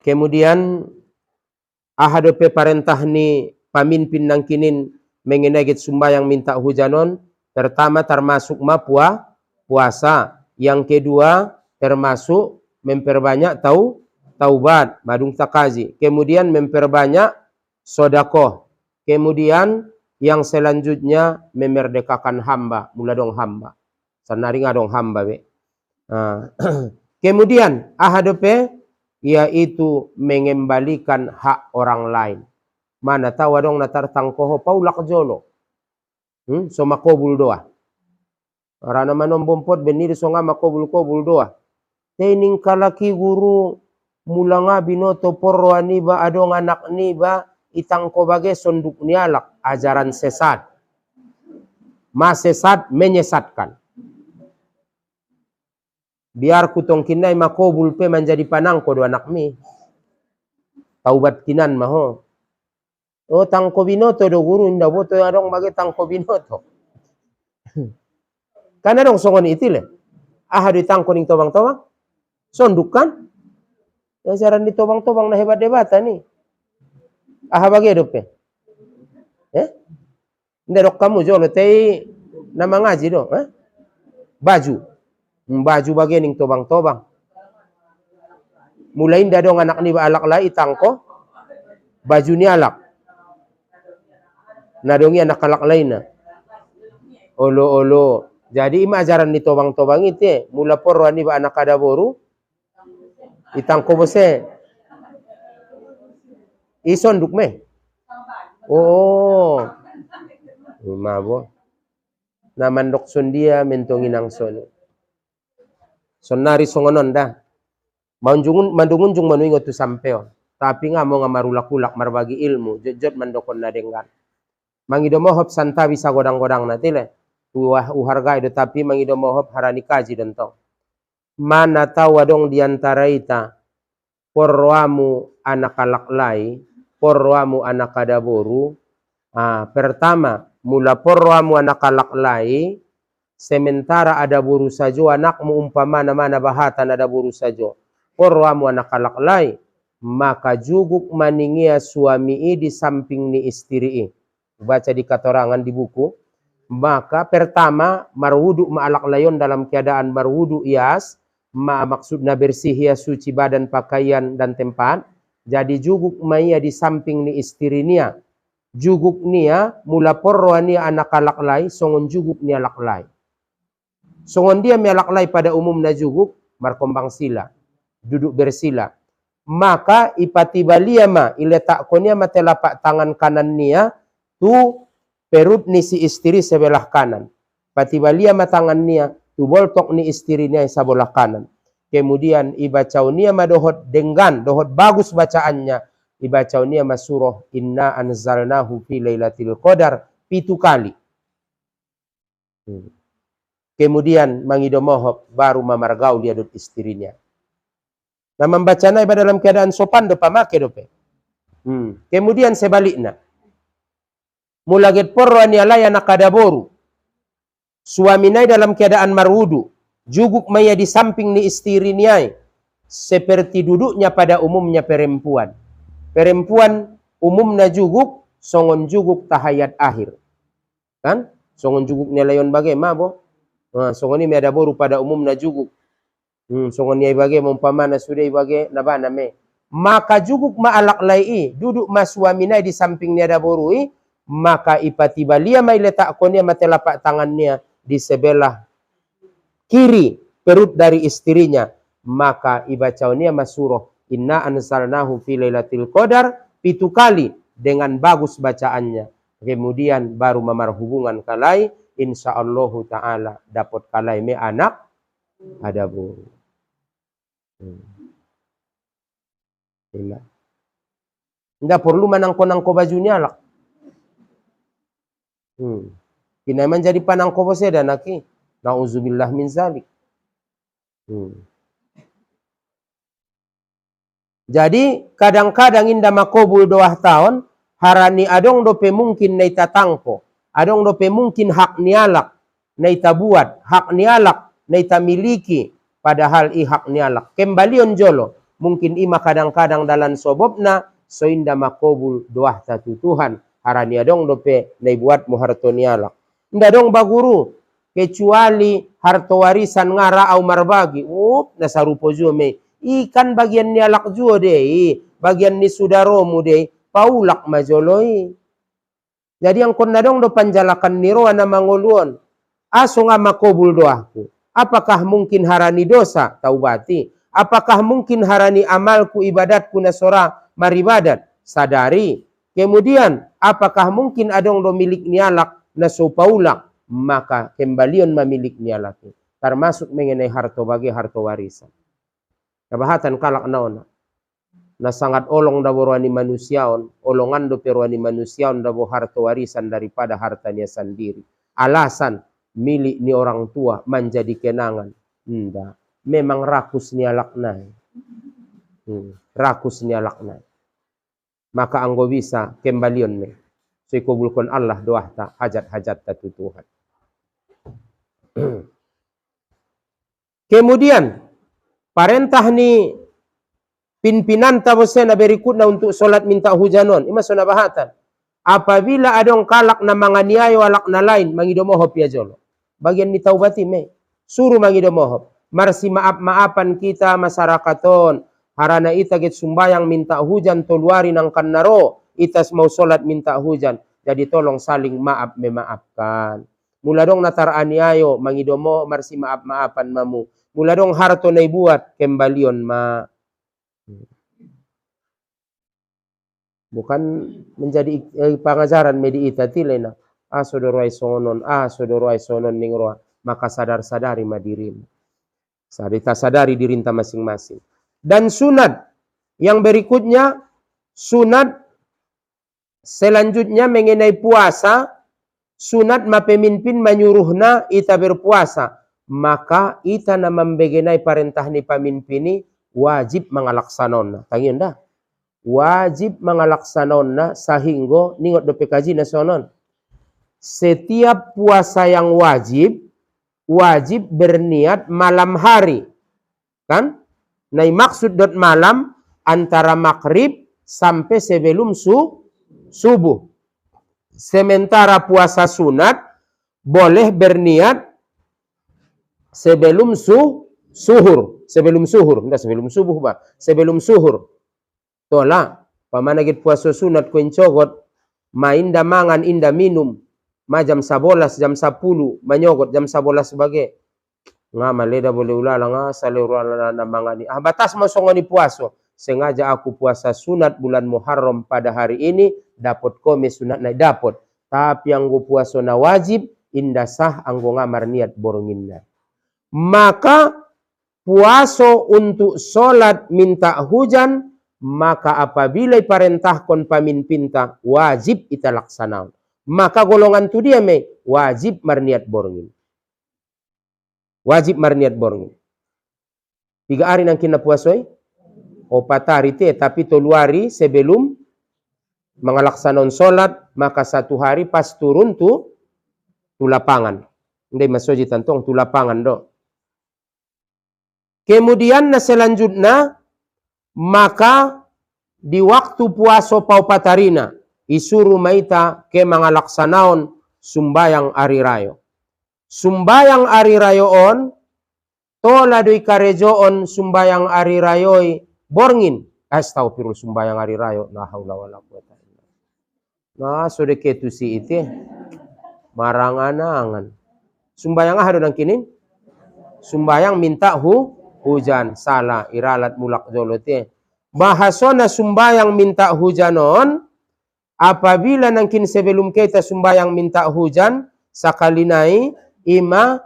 Kemudian ahadope parentah ni pamimpin nang kinin mengenegit sumbayang minta hujanon. Pertama termasuk puasa. Yang kedua termasuk memperbanyak taubat, madung takazi. Kemudian memperbanyak sodakoh. Kemudian yang selanjutnya memerdekakan hamba, mula dong hamba. Sanari ngadong hamba be. Kemudian ahadope yaitu mengembalikan hak orang lain. Mana tahu dong natar tangkoho paulak jolo. So makobul doa. Rana manom bompot benir so nga makobul doa. Tening kalaki guru mulanga binoto porro aniba adong anak niba itangko bage sonduk nialak, ajaran sesat. Sesat menyesatkan. Biar kutong kinai makobul pe menjadi panangko do anak mi. Taubat kinan maho. Oh tangko binoto do guru inda boto adong bagi tangko binoto. Karena dong songon itile. Di tangko ning tobang-tobang. Sondukan. Yang saran di tobang-tobang na hebat-hebatan ni. Bagi dope. Nda dok kamu jolo tei nama ngaji do. Baju. Baju bagian yang tobang-tobang. Mulai indah dong anak ni alak lai tangko. Baju ni alak. Nadongi anak alak lain na. Olo. Jadi ima ajaran ni tobang-tobang itu. Mula porro ni ba anak ada boru. Itangko bose. Isonduk me. Oh. Mabo. Namandok sondia mentongin ang sono. Sonari songonon dah. Mandungunjung manuingot tu sampeo. Tapi nga mo nga marulak-ulak marbagi ilmu. Jejot mandokon na denggan. Mangido mohop santa bisa godang-godang na tile. Uharga itu tapi mangido mohop harani kaji dentong. Mana tahu dong diantara ita. Porwamu anak alaklai. Porwamu anak kadaboru. Pertama. Mula porwamu anak alaklai. Sementara ada buru sajo anakmu umpamana mana bahatan ada buru sajo. Porwamu anak alaklai. Maka juguk maningia suami di samping ni istri. Baca di katorangan di buku. Maka pertama marwudu ma'alaklayon dalam keadaan marwudu ias. Maksudnya bersih ya suci badan pakaian dan tempat. Jadi juguk maya di samping ni istri nia. Juguk nia mula porro nia anak laklai, songon juguk nia laklai. Songon dia melaklai pada umumnya juguk, markombang sila. Duduk bersila. Maka ipatiba lia ma iletak konia ma telapak tangan kanan nia tu perut ni si istri sebelah kanan. Patiba lia ma tangan nia tu boltok ni istri nia sebelah kanan. Kemudian ibacau nia ma dohot dengan dohot bagus bacaannya. Ibacau nia ma surah inna anzalnahu fi lailatul qadar 7 kali. Kemudian mangidomohop baru mamargau dia dot istrinya. Nah membacana iba dalam keadaan sopan do pamake dope. Kemudian sebaliknya. Mulaget porro ni alaya nakadaboru. Suaminai dalam keadaan marwudu. Juguk maya di samping ni istri niai. Seperti duduknya pada umumnya perempuan. Perempuan umumnya juguk, songon juguk tahayat akhir. Kan? Songon juguk ni layon bagai mabo. Nah, songon ini ada boru pada umumnya juguk. Songon ni bagai mumpamana sudah bagai nabana me. Maka juguk ma'alak lai duduk ma suaminai di samping ni ada boru maka ipatiba lia mai letak konia matelapak tangannya di sebelah kiri perut dari istrinya. Maka ibacau nia masuroh inna anzalnahu fi lailatul qadar 7 kali dengan bagus bacaannya. Kemudian baru memar hubungan kalai, insyaallah taala dapat kalai me anak ada bu. Nggak perlu manangko-nangko bajunya lah. Kinaman jadi panangko bose dan naki. Nauzubillah min zalik. Jadi kadang-kadang inda makobul 2 tahun harani adong dope mungkin naita tangko. Adong dope mungkin hak nialak naita buat, hak nialak naita miliki padahal hak nialak. Kembalion jolo mungkin ima kadang-kadang dalam sobobna so inda makobul 2 tatu Tuhan harani adong dope nai buat muharto nialak. Nda dong baguru kecuali harto warisan ngara au marbagi. Nasarupo juo me. Ikan bagian nialak juo deh, bagian ni sudaromu deh, paulak majoloi. Jadi yang konna dong do panjalakan niro ana mangoluon. Aso nga makobul doaku. Apakah mungkin harani dosa taubati? Apakah mungkin harani amalku ibadatku nasora maribadat? Sadari. Kemudian apakah mungkin adong do milik nialak naso paulak? Maka kembalion mamilik nialak. Termasuk mengenai harto bagi harto warisan. Kabahatan kalak naona. Na sangat olong dabo roani manusiaon, olongan do peruani manusiaon dabo harta warisan daripada hartanya sendiri. Alasan milik ni orang tua menjadi kenangan. Nda, memang rakus ni alaknai. Rakus ni alaknai. Maka anggo bisa kembalion me. Sekubulkan Allah doa ta hajat-hajat ta Tuhan. Kemudian parentah ni pimpinan tabosena berikutnya untuk solat minta hujanon. Ima sona bahatan. Apabila adong kalak na manganiayo alak na lain, mangidomohop ya jolo. Bagian ni taubati me. Suruh mangidomohop. Marsi maaf-maafan kita masyarakaton. Harana ita get sumbayang minta hujan toluari nang kannaro. Itas mau solat minta hujan. Jadi tolong saling maaf memaafkan. Mula dong natar aniayo mangidomo marsi maaf-maafan mamu. Mula dong harto na ibuat kembalion ma. Bukan menjadi pengajaran medi ita tilena. Sodoro ay sonon, sodoro ay sonon ning roa. Maka sadar-sadari madirim. Sadita sadari dirinta masing-masing. Dan sunat yang berikutnya, sunat selanjutnya mengenai puasa. Sunat mapemimpin menyuruhna ita berpuasa. Maka ita na membegenai perintah ni pamimpini wajib mengalaksanonna. Tangion dah. Wajib mengalaksanonna sahingga ningot do PKJ nasionon. Setiap puasa yang wajib berniat malam hari. Kan? Nah maksud dot malam antara maghrib sampai sebelum subuh. Sementara puasa sunat boleh berniat sebelum suhur. Sebelum suhur. Enggak sebelum subuh, Pak. Sebelum suhur. Tola, pamana git puasa sunat ko incogot, inda mangan, inda minum, jam 11, jam 10, manyogot jam 11 sebagai. Nga maleda boleh ulala nga salurala na mangani. Batas masongoni puaso. Sengaja aku puasa sunat bulan Muharram pada hari ini, dapat kome sunat na dapat. Tapi yang gue puasa na wajib, indah sah anggo ngamar niat boronginna. Maka puaso untuk solat minta hujan, maka apabila perintahkan pamimpinta, wajib ita laksanaon. Maka golongan tu dia wajib marniat borongin. Wajib marniat borongin. 3 hari nang kina puasoi, 4 hari te, tapi 3 hari sebelum mengalaksanon solat, maka 1 hari pas turun tu lapangan. Ndai masoji tantong tu lapangan do. Kemudian na selanjutnya, maka di waktu puaso paupatarina, isuru maita ke mangalaksanaon sumbayang ari rayo. Sumbayang ari rayo on, tola doi karejoon sumbayang ari rayoi borngin. Astagfirullah sumbayang ari rayo. La haula wala quwata illa billah. Nah, sode ketu si ite maranganangan. Sumbayang hado nang kinin? Sumbayang minta hujan. Salah, iralat mulak jolote. Bahasona sumbayang minta hujanon, apabila nangkin sebelum kita sumbayang minta hujan, sakalinai ima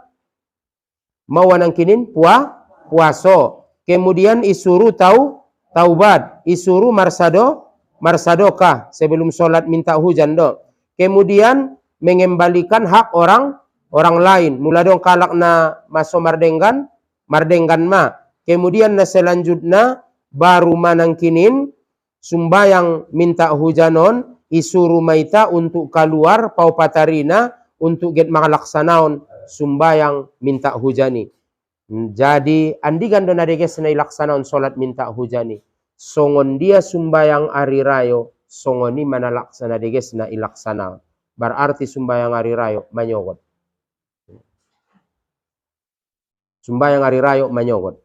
mawanangkinin puaso. Kemudian isuru taubat, isuru marsadokah sebelum sholat minta hujan do. Kemudian mengembalikan hak orang lain. Mula dong kalak na maso mardenggan ma. Kemudian na selanjutnya baru manangkinin sumbayang minta hujanon, isuru maita untuk keluar paupatarina untuk get mangalaksanaon sumbayang minta hujani. Jadi andigan do nadeges na ilaksanaon solat minta hujani. Songon dia sumbayang ari rayo, songoni manalaksana deges na ilaksanaon. Berarti sumbayang ari rayo manyogot. Sumbayang ari rayo manyogot.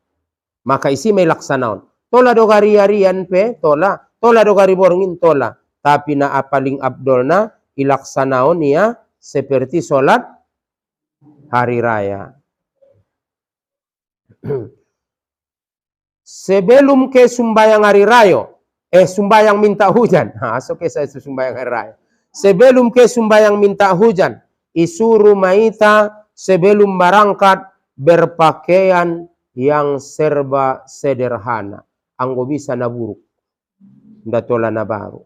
Maka isi may laksanaon. Tola do gari-arian pe, tola do gari borongin, tola. Tapi na paling abdol na ilaksanaon niya seperti solat hari raya. Sebelum ke sumbayang hari rayo, sumbayang minta hujan. So ke saya sumbayang hari raya. Sebelum ke sumbayang minta hujan, isuru maita sebelum berangkat berpakaian yang serba sederhana. Anggo bisa na buruk. Ndatola na baru.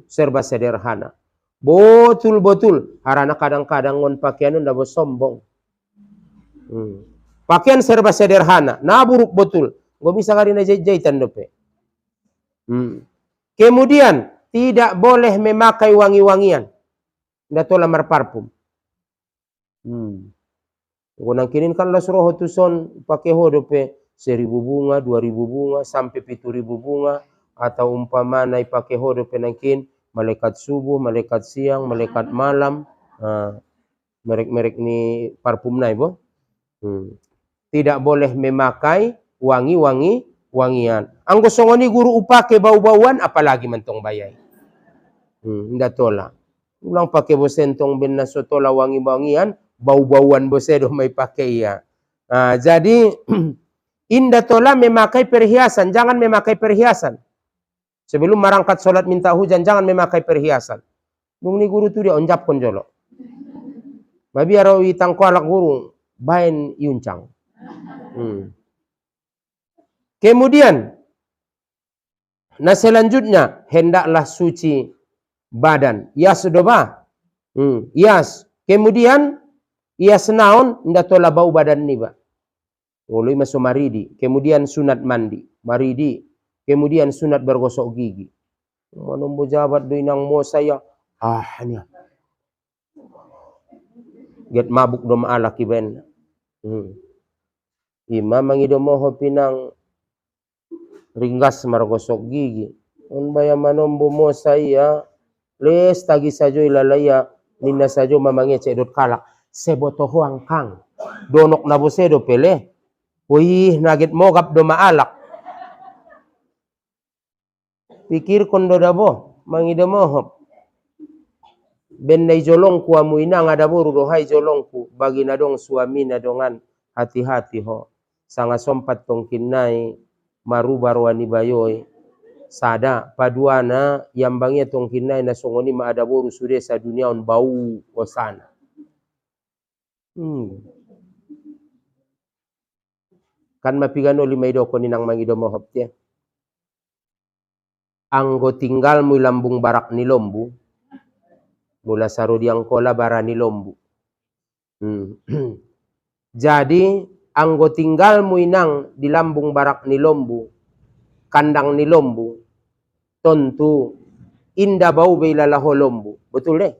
Serba sederhana. Betul-betul. Harana kadang-kadang ngon pakaian nda sombong. Pakaian serba sederhana. Na buruk betul. Nggo bisa kari na jahitan dope. Kemudian tidak boleh memakai wangi-wangian. Ndatola marparfum. Nang kinin kan las roho tuson pakai hodope 1.000 bunga, 2.000 bunga, sampai 7.000 bunga, atau umpama naik pakai hodope nangkin malaikat subuh, malaikat siang, malaikat malam, merek-merek ni parfum naik bo. Tidak boleh memakai wangian. Anggo songoni guru upake bau-bauan, apalagi mentong bayai. Nda tola. Ulang pakai bosentong ben nasotola wangi-wangian, bau-bauan bosedo may pakai ya. Jadi inda tola memakai perhiasan, jangan memakai perhiasan. Sebelum merangkat sholat minta hujan, jangan memakai perhiasan. Nung ni guru tu dia onjap konjolo. Babi arawi tangkualak guru, bain yuncang. Kemudian, nah selanjutnya, hendaklah suci badan. Yas doba. Yas. Kemudian, yas naon, nda tola bau badan ni ba. Ului masuk maridi. Kemudian sunat mandi. Maridi. Kemudian sunat bergosok gigi. Manombo jabat do inang mo saya. Niya. Get mabuk do maalak iben. Ima mangido moho pinang ringgas margosok gigi. Unbaya manombo mo saya. Les tagi sajo ilalaya. Nina sajo mamangnya cedot kalak. Sebotoho angkang. Donok na bosedo pele. Wih, nagit mogap do maalak. Pikir kondo dabo mangida mohop. Bendai jolongku amu inang ada boru dohai jolongku bagi nadong suami nadongan hati-hati ho. Sanga sompat tongkin nai marubar wani bayoy. Sada paduana yang bangnya tongkin nai na songoni ma ada boru sude sa dunia on bau osana. Kan mapigano lima idoko ninang mangido mohop ya. Anggo tinggal mu lambung barak ni lombu. Mula sarudiang kola barani lombu. Jadi anggo tinggal mu inang di lambung barak ni lombu, kandang ni lombu, tentu indah bau beilalaho lombu. Betul deh?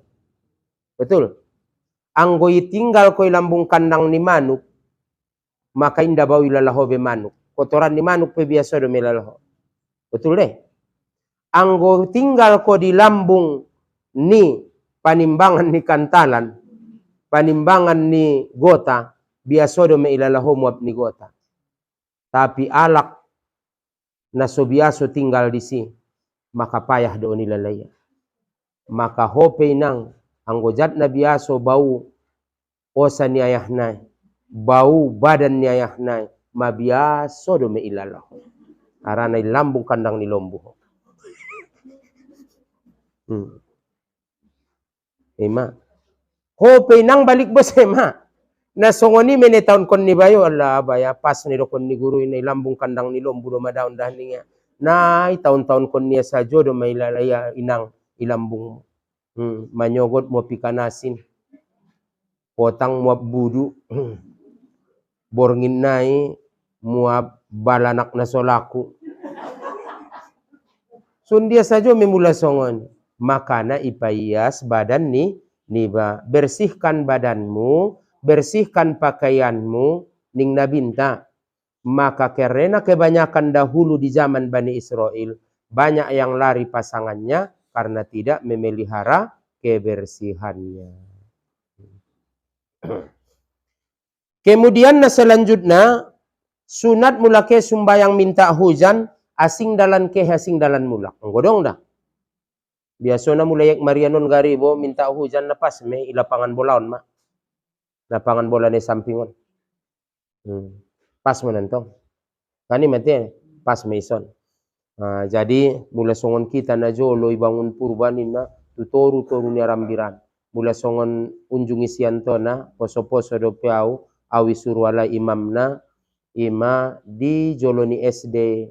Betul. Anggo tinggal koi lambung kandang ni manuk, maka indah bau ilalaho be manuk. Kotoran ni manuk pe biasa do melalaho. Betul deh? Anggo tinggal ko di lambung ni panimbangan ni kantalan, panimbangan ni gota, biasa do meilalaho muap ni gota. Tapi alak na so biasa tinggal di si, maka payah do nilalaya. Maka hope nang anggo jat na biasa bau osa ni ayahnai, bau badan ni ayahnai, ma biasa do meilalaho. Arana lambung kandang ni lombu. Ema. Hope nang balik bos ema. Na songoni mene taon kon ni bayo Allah baya pas ni do kon ni guru ini lambung kandang ni lombu do madaon dah ninga. Nai taon-taon kon ni sajo do mailalaya inang ilambung. Manyogot mo pikanasin. Potang muap budu. Borngin nai muap balanak na solaku. Sundia sajo memula songon. Makana ipaias badan ni niba. Bersihkan badanmu, bersihkan pakaianmu, ning nabinta. Maka karena kebanyakan dahulu di zaman Bani Israel, banyak yang lari pasangannya karena tidak memelihara kebersihannya. Kemudian selanjutnya, sunat mulake sumbayang minta hujan, asing dalan ke asing dalan mulak. Nggodong dah. Biasanya mulai marianon garibo minta hujan na pas me ilapangan bolaon ma. Lapangan bola ni sampingon. Pas menentong. Kani mati pas meison. Jadi mula songon kita na jolo ibangun purbanin na tutoru ni arambiran. Mula songon unjungi sianto na poso-poso do piau awi surwala imam na ima di jolo ni SD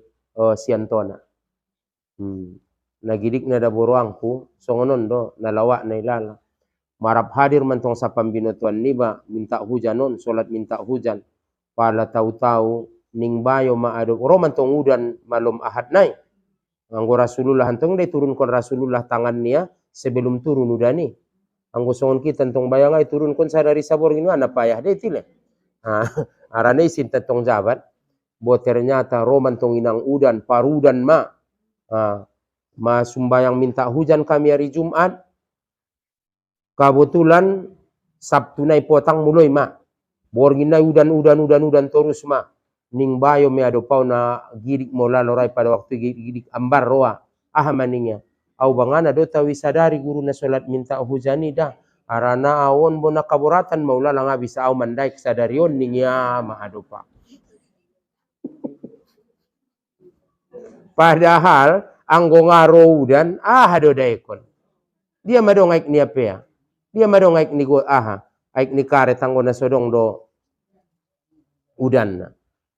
siantona. Nagidik na daburuangku, songonon do, nalawa na ilala. Marap hadir mantong sa pambinotuan niba, minta hujanon, solat minta hujan. Pala tahu-tahu, ning bayo maadok. Oro mantong udan malum ahad nai. Anggo Rasulullah hantong day turun kon Rasulullah tangan niya, sebelum turun udani. Anggo songon kita tentong bayang ay turun kon sa dari sabor gino, napayah day tile. Arane isin tentong jabat, bo ternyata ro mantong inang udan, parudan ma. Ma sumbayang minta hujan kami hari Jumat. Kebetulan Sabtu nai potang mulai ma. Borgin nai udan terus ma. Ning bayo me ado pau na gidik mo lalorai pada waktu gidik ambar roa. Maningnya. Au bangana do tawi sadari guru na salat minta hujani dah. Arana awon bona kaboratan maula lang bisa au mandai sadarion ning ya ma ado pa. Padahal anggo ngaro udan hado daikon. Dia madong aik ni apea. Dia madong aik ni go aik ni karet anggo na sodong do udan na.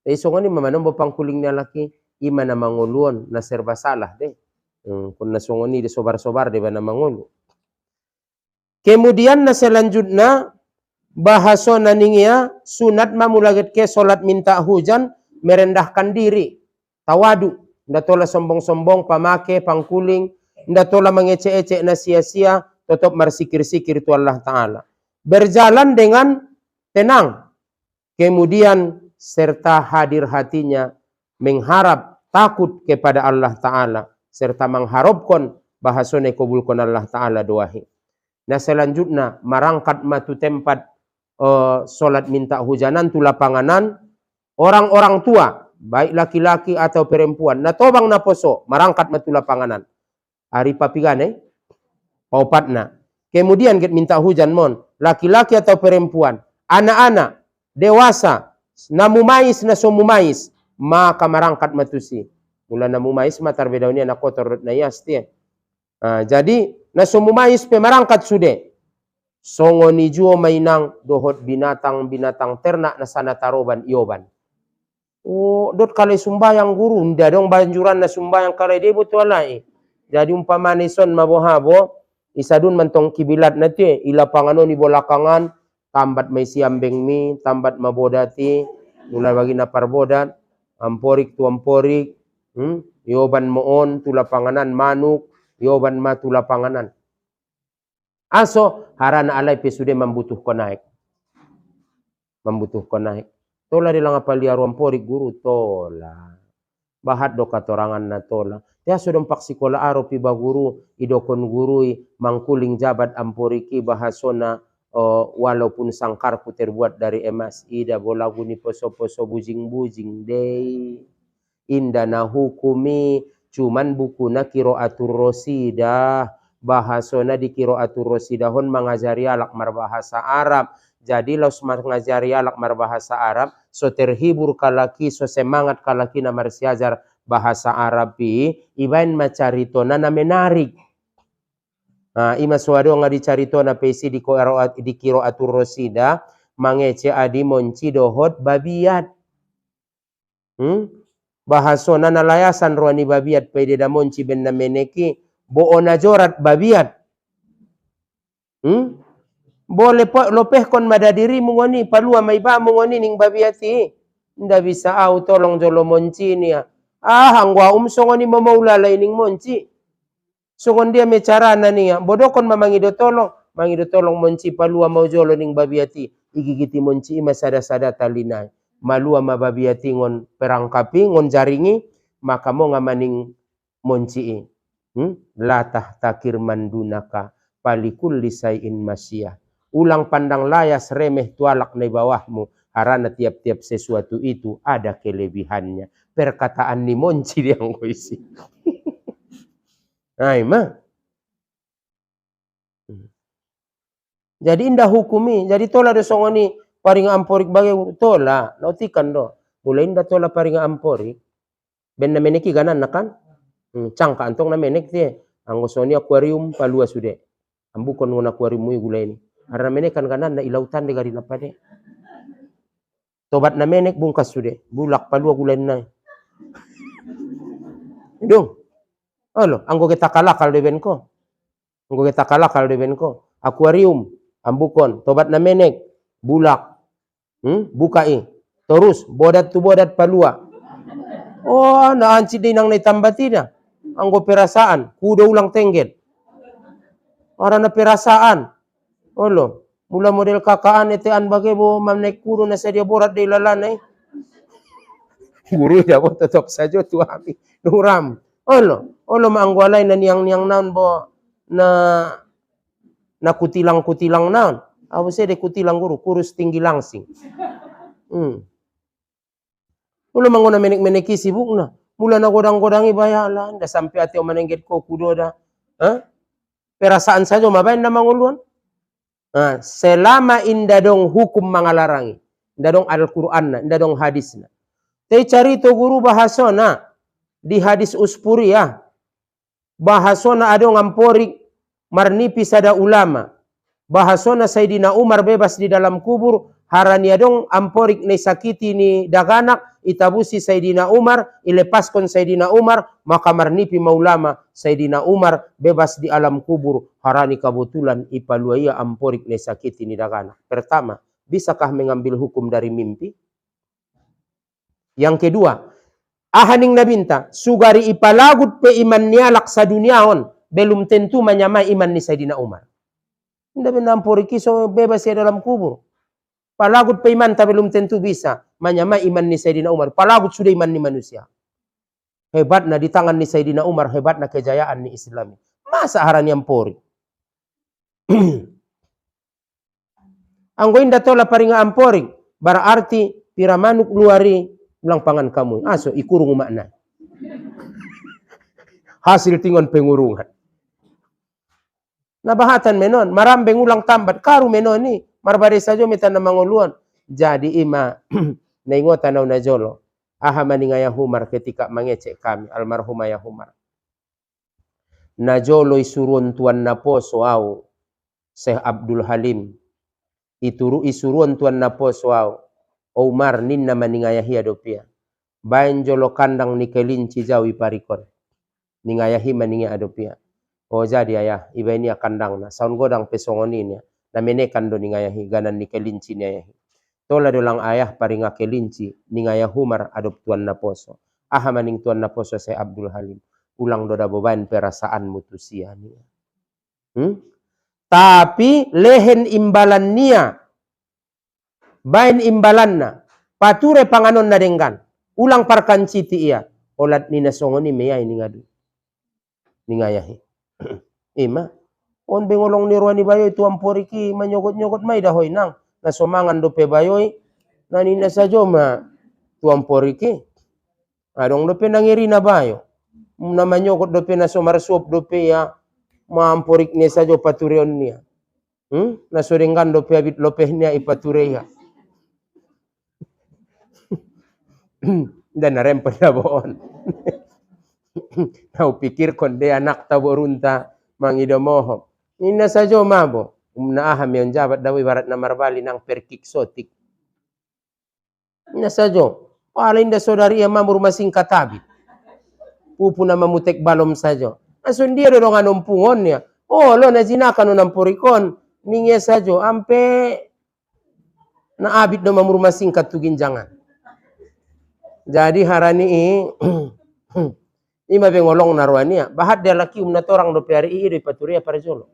Songoni mamanong bopangkuling na laki ima na manguluon na serba salah deh. Kung na songoni de sobar-sobar de ba na mangulu. Kemudian na selanjutnya bahaso na ningia sunat mamulaget ke solat minta hujan merendahkan diri. Tawadu. Ndak tola sombong-sombong, pamake, pangkuling, ndak tola mengece-ece na sia-sia, tetap marsikir-sikir itu Allah Ta'ala. Berjalan dengan tenang. Kemudian serta hadir hatinya mengharap takut kepada Allah Ta'ala. Serta mengharapkan bahasone kabulkan Allah Ta'ala doahi. Nah selanjutnya marangkat matu tempat solat minta hujanan tu lapanganan orang-orang tua baik laki-laki atau perempuan, na tobang na poso, marangkat matula panganan. Ari papigane, paupatna. Kemudian get minta hujan mon, laki-laki atau perempuan, anak-anak, dewasa, namumais na somumais, maka marangkat matusi. Mula namumais matar bedaunya na kotor na yasti. Jadi na somumais pe marangkat sude. Songoni juo mainang dohot binatang-binatang ternak na sana taroban ioban. Oh, dot kali sumbayang guru, nda dong banjuran na sumbayang kali debut walai. Jadi umpamane son mabohabo, isadun mentong kibilat nate, ila pangano ni bolakangan, tambat may siambeng mi, tambat mabodati, mula bagi na parbodat, amporik tu amporik, yoban moon, tula panganan manuk, yoban ma tula panganan. Aso, harana alay pesude membutuhkan naik. Membutuhkan naik. Tola dilang apalia amporik guru, tola. Bahat do katorangan na tola. Ya sudom paksikola aro piba guru, idokon gurui, mangkuling jabat amporiki bahasona, walaupun sangkarku terbuat dari emas, ida bolagu ni poso-poso bujing-bujing deh. Inda na hukumi, cuman buku na Qiraatur Rosidah, bahasona di Qiraatur Rosidahon mengajari alak marbahasa Arab. Jadi los mengajari alak marbahasa Arab, so terhibur kalaki, so semangat kalaki na marsiajar bahasa Arabi, ibain macarito na menarik. Ima suado nga dicarito na pesi di Qiraatur Rosidah, mangece adi monci dohot babiat. Bahasona na layasan roani babiat pwede da monci ben na meneki, boo na jorat babiat. Boleh lopeh kon madadiri mungoni, palua may ba mungoni ning babiati. Nda bisa tolong jolo monci niya. Hangwa songoni mamaulala ining monci. Songon dia mecara na niya, bodokon mamangido tolong monci palua mau jolo ning babiati. Igigiti monci ima sada-sada talinay. Malua mababiati ngon perangkapi, ngon jaringi, maka mo ngamaning monci. Latah takir mandunaka, palikul lisaiin masya. Ulang pandang layas remeh tualak na bawahmu, harana tiap-tiap sesuatu itu ada kelebihannya. Perkataan ni monci yang kuisi. Jadi indah hukumi, jadi tola do songoni paringa amporik bagi tola, nautikan do. Mulai indah tola paringa amporik, ben na meneki ganan na kan? Cangka antong na menek tie, anggosoni akuarium palua sude. Ambukon ngona akuarium mui gula ini. Harana menekan ganan na ilautan de gari napade. Tobat na menek bungkas sude, bulak palua gula ini. Idung. Alo, anggo kita kalakal de benko. Anggo kita kalakal de benko. Akuarium, ambukon, tobat na menek, bulak. Bukai. Terus bodat tu bodat palua. Oh, naanci din ang naitambatina. Anggo perasaan, kudo ulang tengget. Orang na perasaan. Olo, mula model kakaan etean bagebo mamnaik kudo na sadia borat de lalanay. Guru jabo tetap saja tu ami nuram. Olo maanggwalay na niyang naon bo na kutilang naon. Awo de kutilang guru, kurus tinggi langsing. Ulo mangona menek-meneki sibuk na. Mula na godang-godangi bayala. Nda sampai ati o manengget ko kudo da. Perasaan saja mabain na manguluan. Selama inda dong hukum mangalarangi. Inda dong Al-Quran na. Inda dong hadis na. Tay carito guru bahasona. Di hadis uspuri ya. Bahasona adong amporik. Marnipi sada ulama. Bahasona Sayyidina Umar bebas di dalam kubur. Harani adong amporik ni sakiti ni daganak. Itabusi Sayyidina Umar, ilepaskon Sayyidina Umar, maka marnipi maulama Sayyidina Umar bebas di alam kubur. Harani kebetulan ipaluaya amporik ni sakiti ni dagana. Pertama, bisakah mengambil hukum dari mimpi? Yang kedua, ahaning nabinta, sugari ipalagut pe iman nialak sa duniaon, belum tentu menyamai iman ni Sayyidina Umar. Hindi ba amporik iso bebas di dalam kubur? Palagut pa iman tapi belum tentu bisa menyamai iman ni Sayyidina Umar. Palagut sudah iman ni manusia. Hebat na di tangan ni Sayyidina Umar, hebat na kejayaan ni Islam. Masa haran yang pori? Anggo inda tola paringa amporing, berarti piramanuk luari Ulang pangan kamu. Aso ikurung makna. Hasil tingon pengurungan. Nabahatan menon, marambeng ulang tambat, karu menon ni, marbari sajo mita na manguluan. Jadi ima, naingota na unajolo, aha maningaya humar ketika mengecek kami, almarhum ayah humar. Najolo isuruan tuan naposo au, Syekh Abdul Halim. Isuruan tuan naposo au, Umar ninna maningaya hiya dopia. Bain jolo kandang ni kelinci jawi parikon. Ningaya hi maninga adopia. Oh jadi ayah, iba ini kandang na. Saun godang pesongoninya. Na menekan do ningaya hi, ganan ni kelinci ni ayah. Tola dolang ayah paringa kelinci, ningaya humar adop tuan naposo. Aha maning tuan naposo Syekh Abdul Halim. Ulang doda beban perasaan mutusia nia. Tapi lehen imbalan nia. Bain imbalanna. Pature panganon na denggan. Ulang parkan citi ia. Olat nina songoni meyai ningadu. Ningayahi. Ima. On bengolong ni ruani bayoy tuam poriki manyokot-nyokot may dahoy nang. Nasomangan dope bayoy. Nanina sajo ma tuam poriki. Adong dope nangiri na bayo. Na manyokot dope na somarsuop dope ya. Maamporik niya sajo paturion niya. Nasoringgan dope abit lope niya ipatureya. Dan narempet na boon. Nau pikir konde anak taborunta mangidomoho. Ina sajo mabo. Umnaaham yang jabat daw ibarat na marbali nang perkiksotik. Ina sajo. Alain da saudari ya mamur masing katabi. Pupu na mamutek balom sajo. Asun dia dorong anumpungon niya. Oh lo na zinakan unang purikon. Ningya sajo. Ampe na abit do mamur masing katugin jangan. Jadi harani ima bengolong narwania bahat dia laki torang do piari do paturia parjolo.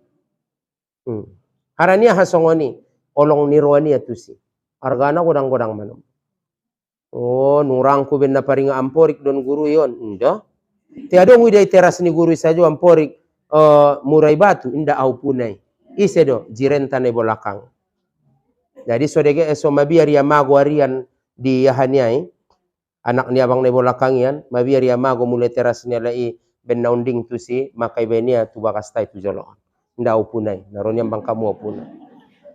Harania hasongoni olong nirwania tusi. Argana godang-godang manum. Oh nurangku benna paringa amporik don guru yon. Ndo. Tiadong widai teras ni guru sajo amporik murai batu inda au punai. Ise do jirenta ne bolakang. Jadi sodege esomabiar ya mago arian di yahaniai. Anak ni abang nebo lakangian, mabiar ya mago mulai teras ni alai benaunding tu si makai benia tu bakastai tu jolon. Nda upunai, naron yang bang kamu upunai.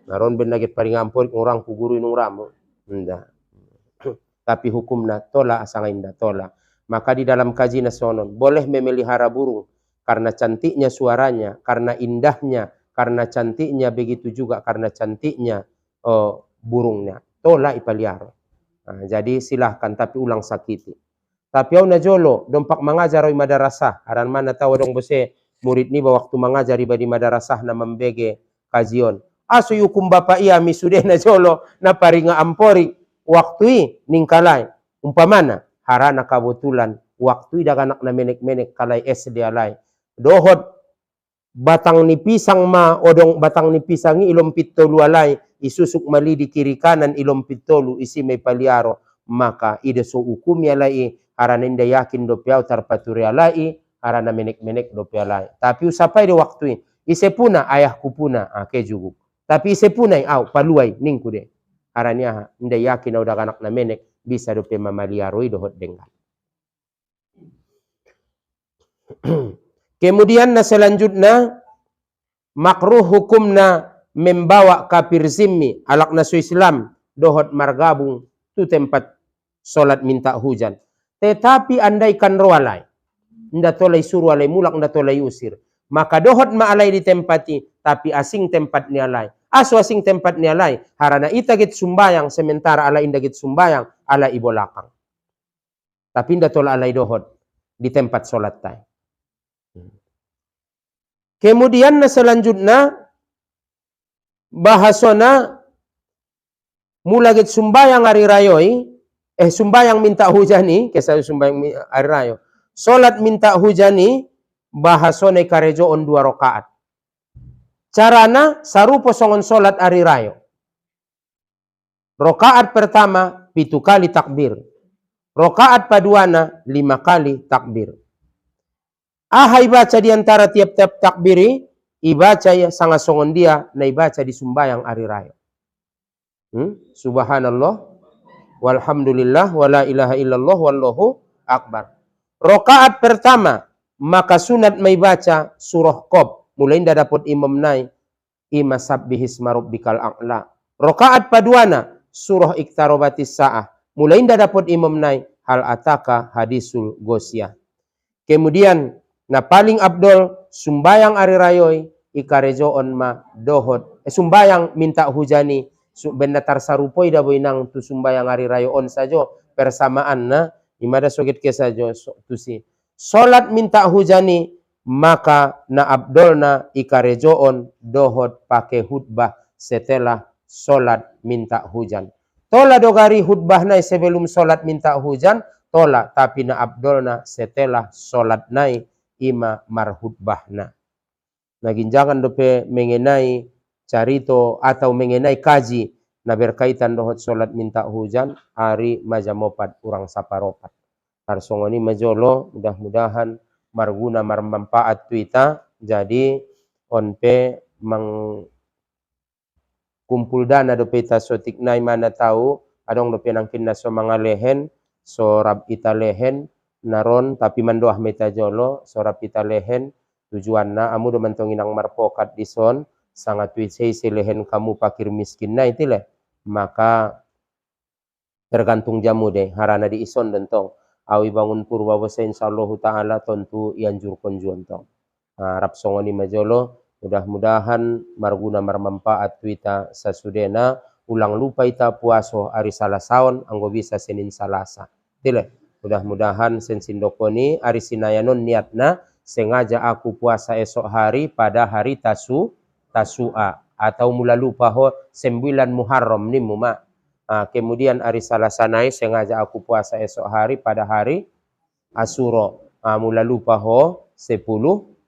Naron ben lagi paling ampor orang ku guru inung ramu. Nda. Tapi hukumna tola asanga inda tola. Maka di dalam kaji nasional boleh memelihara burung karena cantiknya suaranya, karena indahnya, karena cantiknya begitu juga karena cantiknya burungnya. Tola ipaliaro. Nah, jadi silahkan tapi ulang sakiti. Tapi au najolo dompak mengajar di madrasah. Aran mana tahu dong bose murid ni waktu mengajar di madrasah na membege kajion. Asu yukum bapak iya misude najolo na paringa ampori waktu ningkalai. Umpamana harana kabutulan waktu daganak na menek-menek kalai SD alai. Dohot batang ni pisang ma odong batang ni pisangi ilom pitolu alai. Isusuk mali di kiri kanan ilom pitolu isi may paliaro maka ide so ukumi alai harana inda yakin do piau tarpaturi alai harana menek-menek do pialai tapi usapai de waktu ise puna ayahku puna ke jugu tapi ise puna au paluai ningku de harania inda yakin udah anak na menek bisa do pe mamaliaro do hot dengan. Kemudian na selanjutnya makruh hukumna membawa kafir zimmi alak nasu Islam dohot margabung tu tempat solat minta hujan. Tetapi andaikan roalai nda tolai suruh alai mulak nda tolai usir maka dohot ma alai ditempati tapi asing tempat ni alai asu asing tempat ni alai harana ita git sumbayang sementara alai inda git sumbayang alai ibolakang tapi nda tolai alai dohot di tempat solat tai. Kemudian na selanjutnya bahasona mulagit sumbayang hari rayoi sumbayang minta hujani kesal sumbayang hari rayo solat minta hujani bahasona karejo on 2 rakaat carana sarupo songon solat hari rayo rakaat pertama 7 kali takbir rakaat paduana 5 kali takbir ahai baca di antara tiap-tiap takbiri ibaca ya sangat songon dia na ibaca di sumbayang hari raya. Subhanallah walhamdulillah wala ilaha illallah wallahu akbar. Rakaat pertama maka sunat may baca surah Qaf. Mulai nda dapat imam nai ima sabbihisma rabbikal a'la. Rakaat paduana surah Iqtarabatis Saah. Mulai nda dapat imam nai hal ataka hadisul gosiyah. Kemudian na paling abdol sumbayang ari rayoy ikarejoon ma dohot. Sumbayang minta hujani benatar sarupoy da boy nang tu sumbayang ari rayoon sajo persamaan na imada soget ke sajo tu si salat minta hujani maka na abdol na ikarejoon dohot pakai khutbah setelah salat minta hujan. Tola dogari khutbah na sebelum salat minta hujan tola, tapi na abdol na setelah salat nai ima marhutbah na. Naginjangan dope mengenai carito atau mengenai kaji na berkaitan dohot salat minta hujan hari majamopat urang saparopat. Tarsongoni majolo mudah-mudahan marguna marmanfaat tuita jadi onpe kumpul dana dope ita sotik nai mana tahu adong dope nangkin naso mangalehen sorab ita lehen naron tapi mandoah meta jolo sorab ita lehen tujuanna amu do mantong inang marpokat dison sangat wisei lehen kamu pakir miskin na itile maka tergantung jamu deh harana di ison dentong awi bangun purwa wasa insyaallah taala tentu ianjur konjuan tong harap songoni majolo mudah-mudahan marguna marmanfaat tuita sasudena ulang lupa ita puaso hari salasaon anggo bisa Senin Salasa. Tile. Mudah-mudahan sensindokoni hari sinayanon niatna sengaja aku puasa esok hari pada hari tasua atau mula lupa ho 9 Muharram ni muma. Kemudian hari Salasa naik sengaja aku puasa esok hari pada hari Asuro. Mula lupa ho 10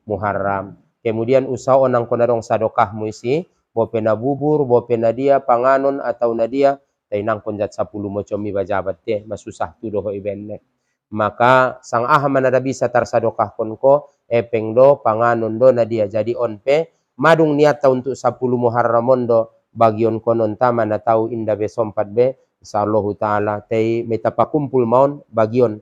Muharram. Kemudian usaha onang konarong sadokahmu isi, bope na bubur, bope na dia panganon atau na dia, tainang konjat 10 mocomi bajabat teh, masusah tu doho ibenne. Maka sang aham na bisa tarsadokah konko, epeng do, panganon do na dia. Jadi onpe, madung niata untuk 10 Muharramon do, bagion konon tama na tahu inda besompat be, insyaallah ta'ala, tei metapakumpul maun bagion.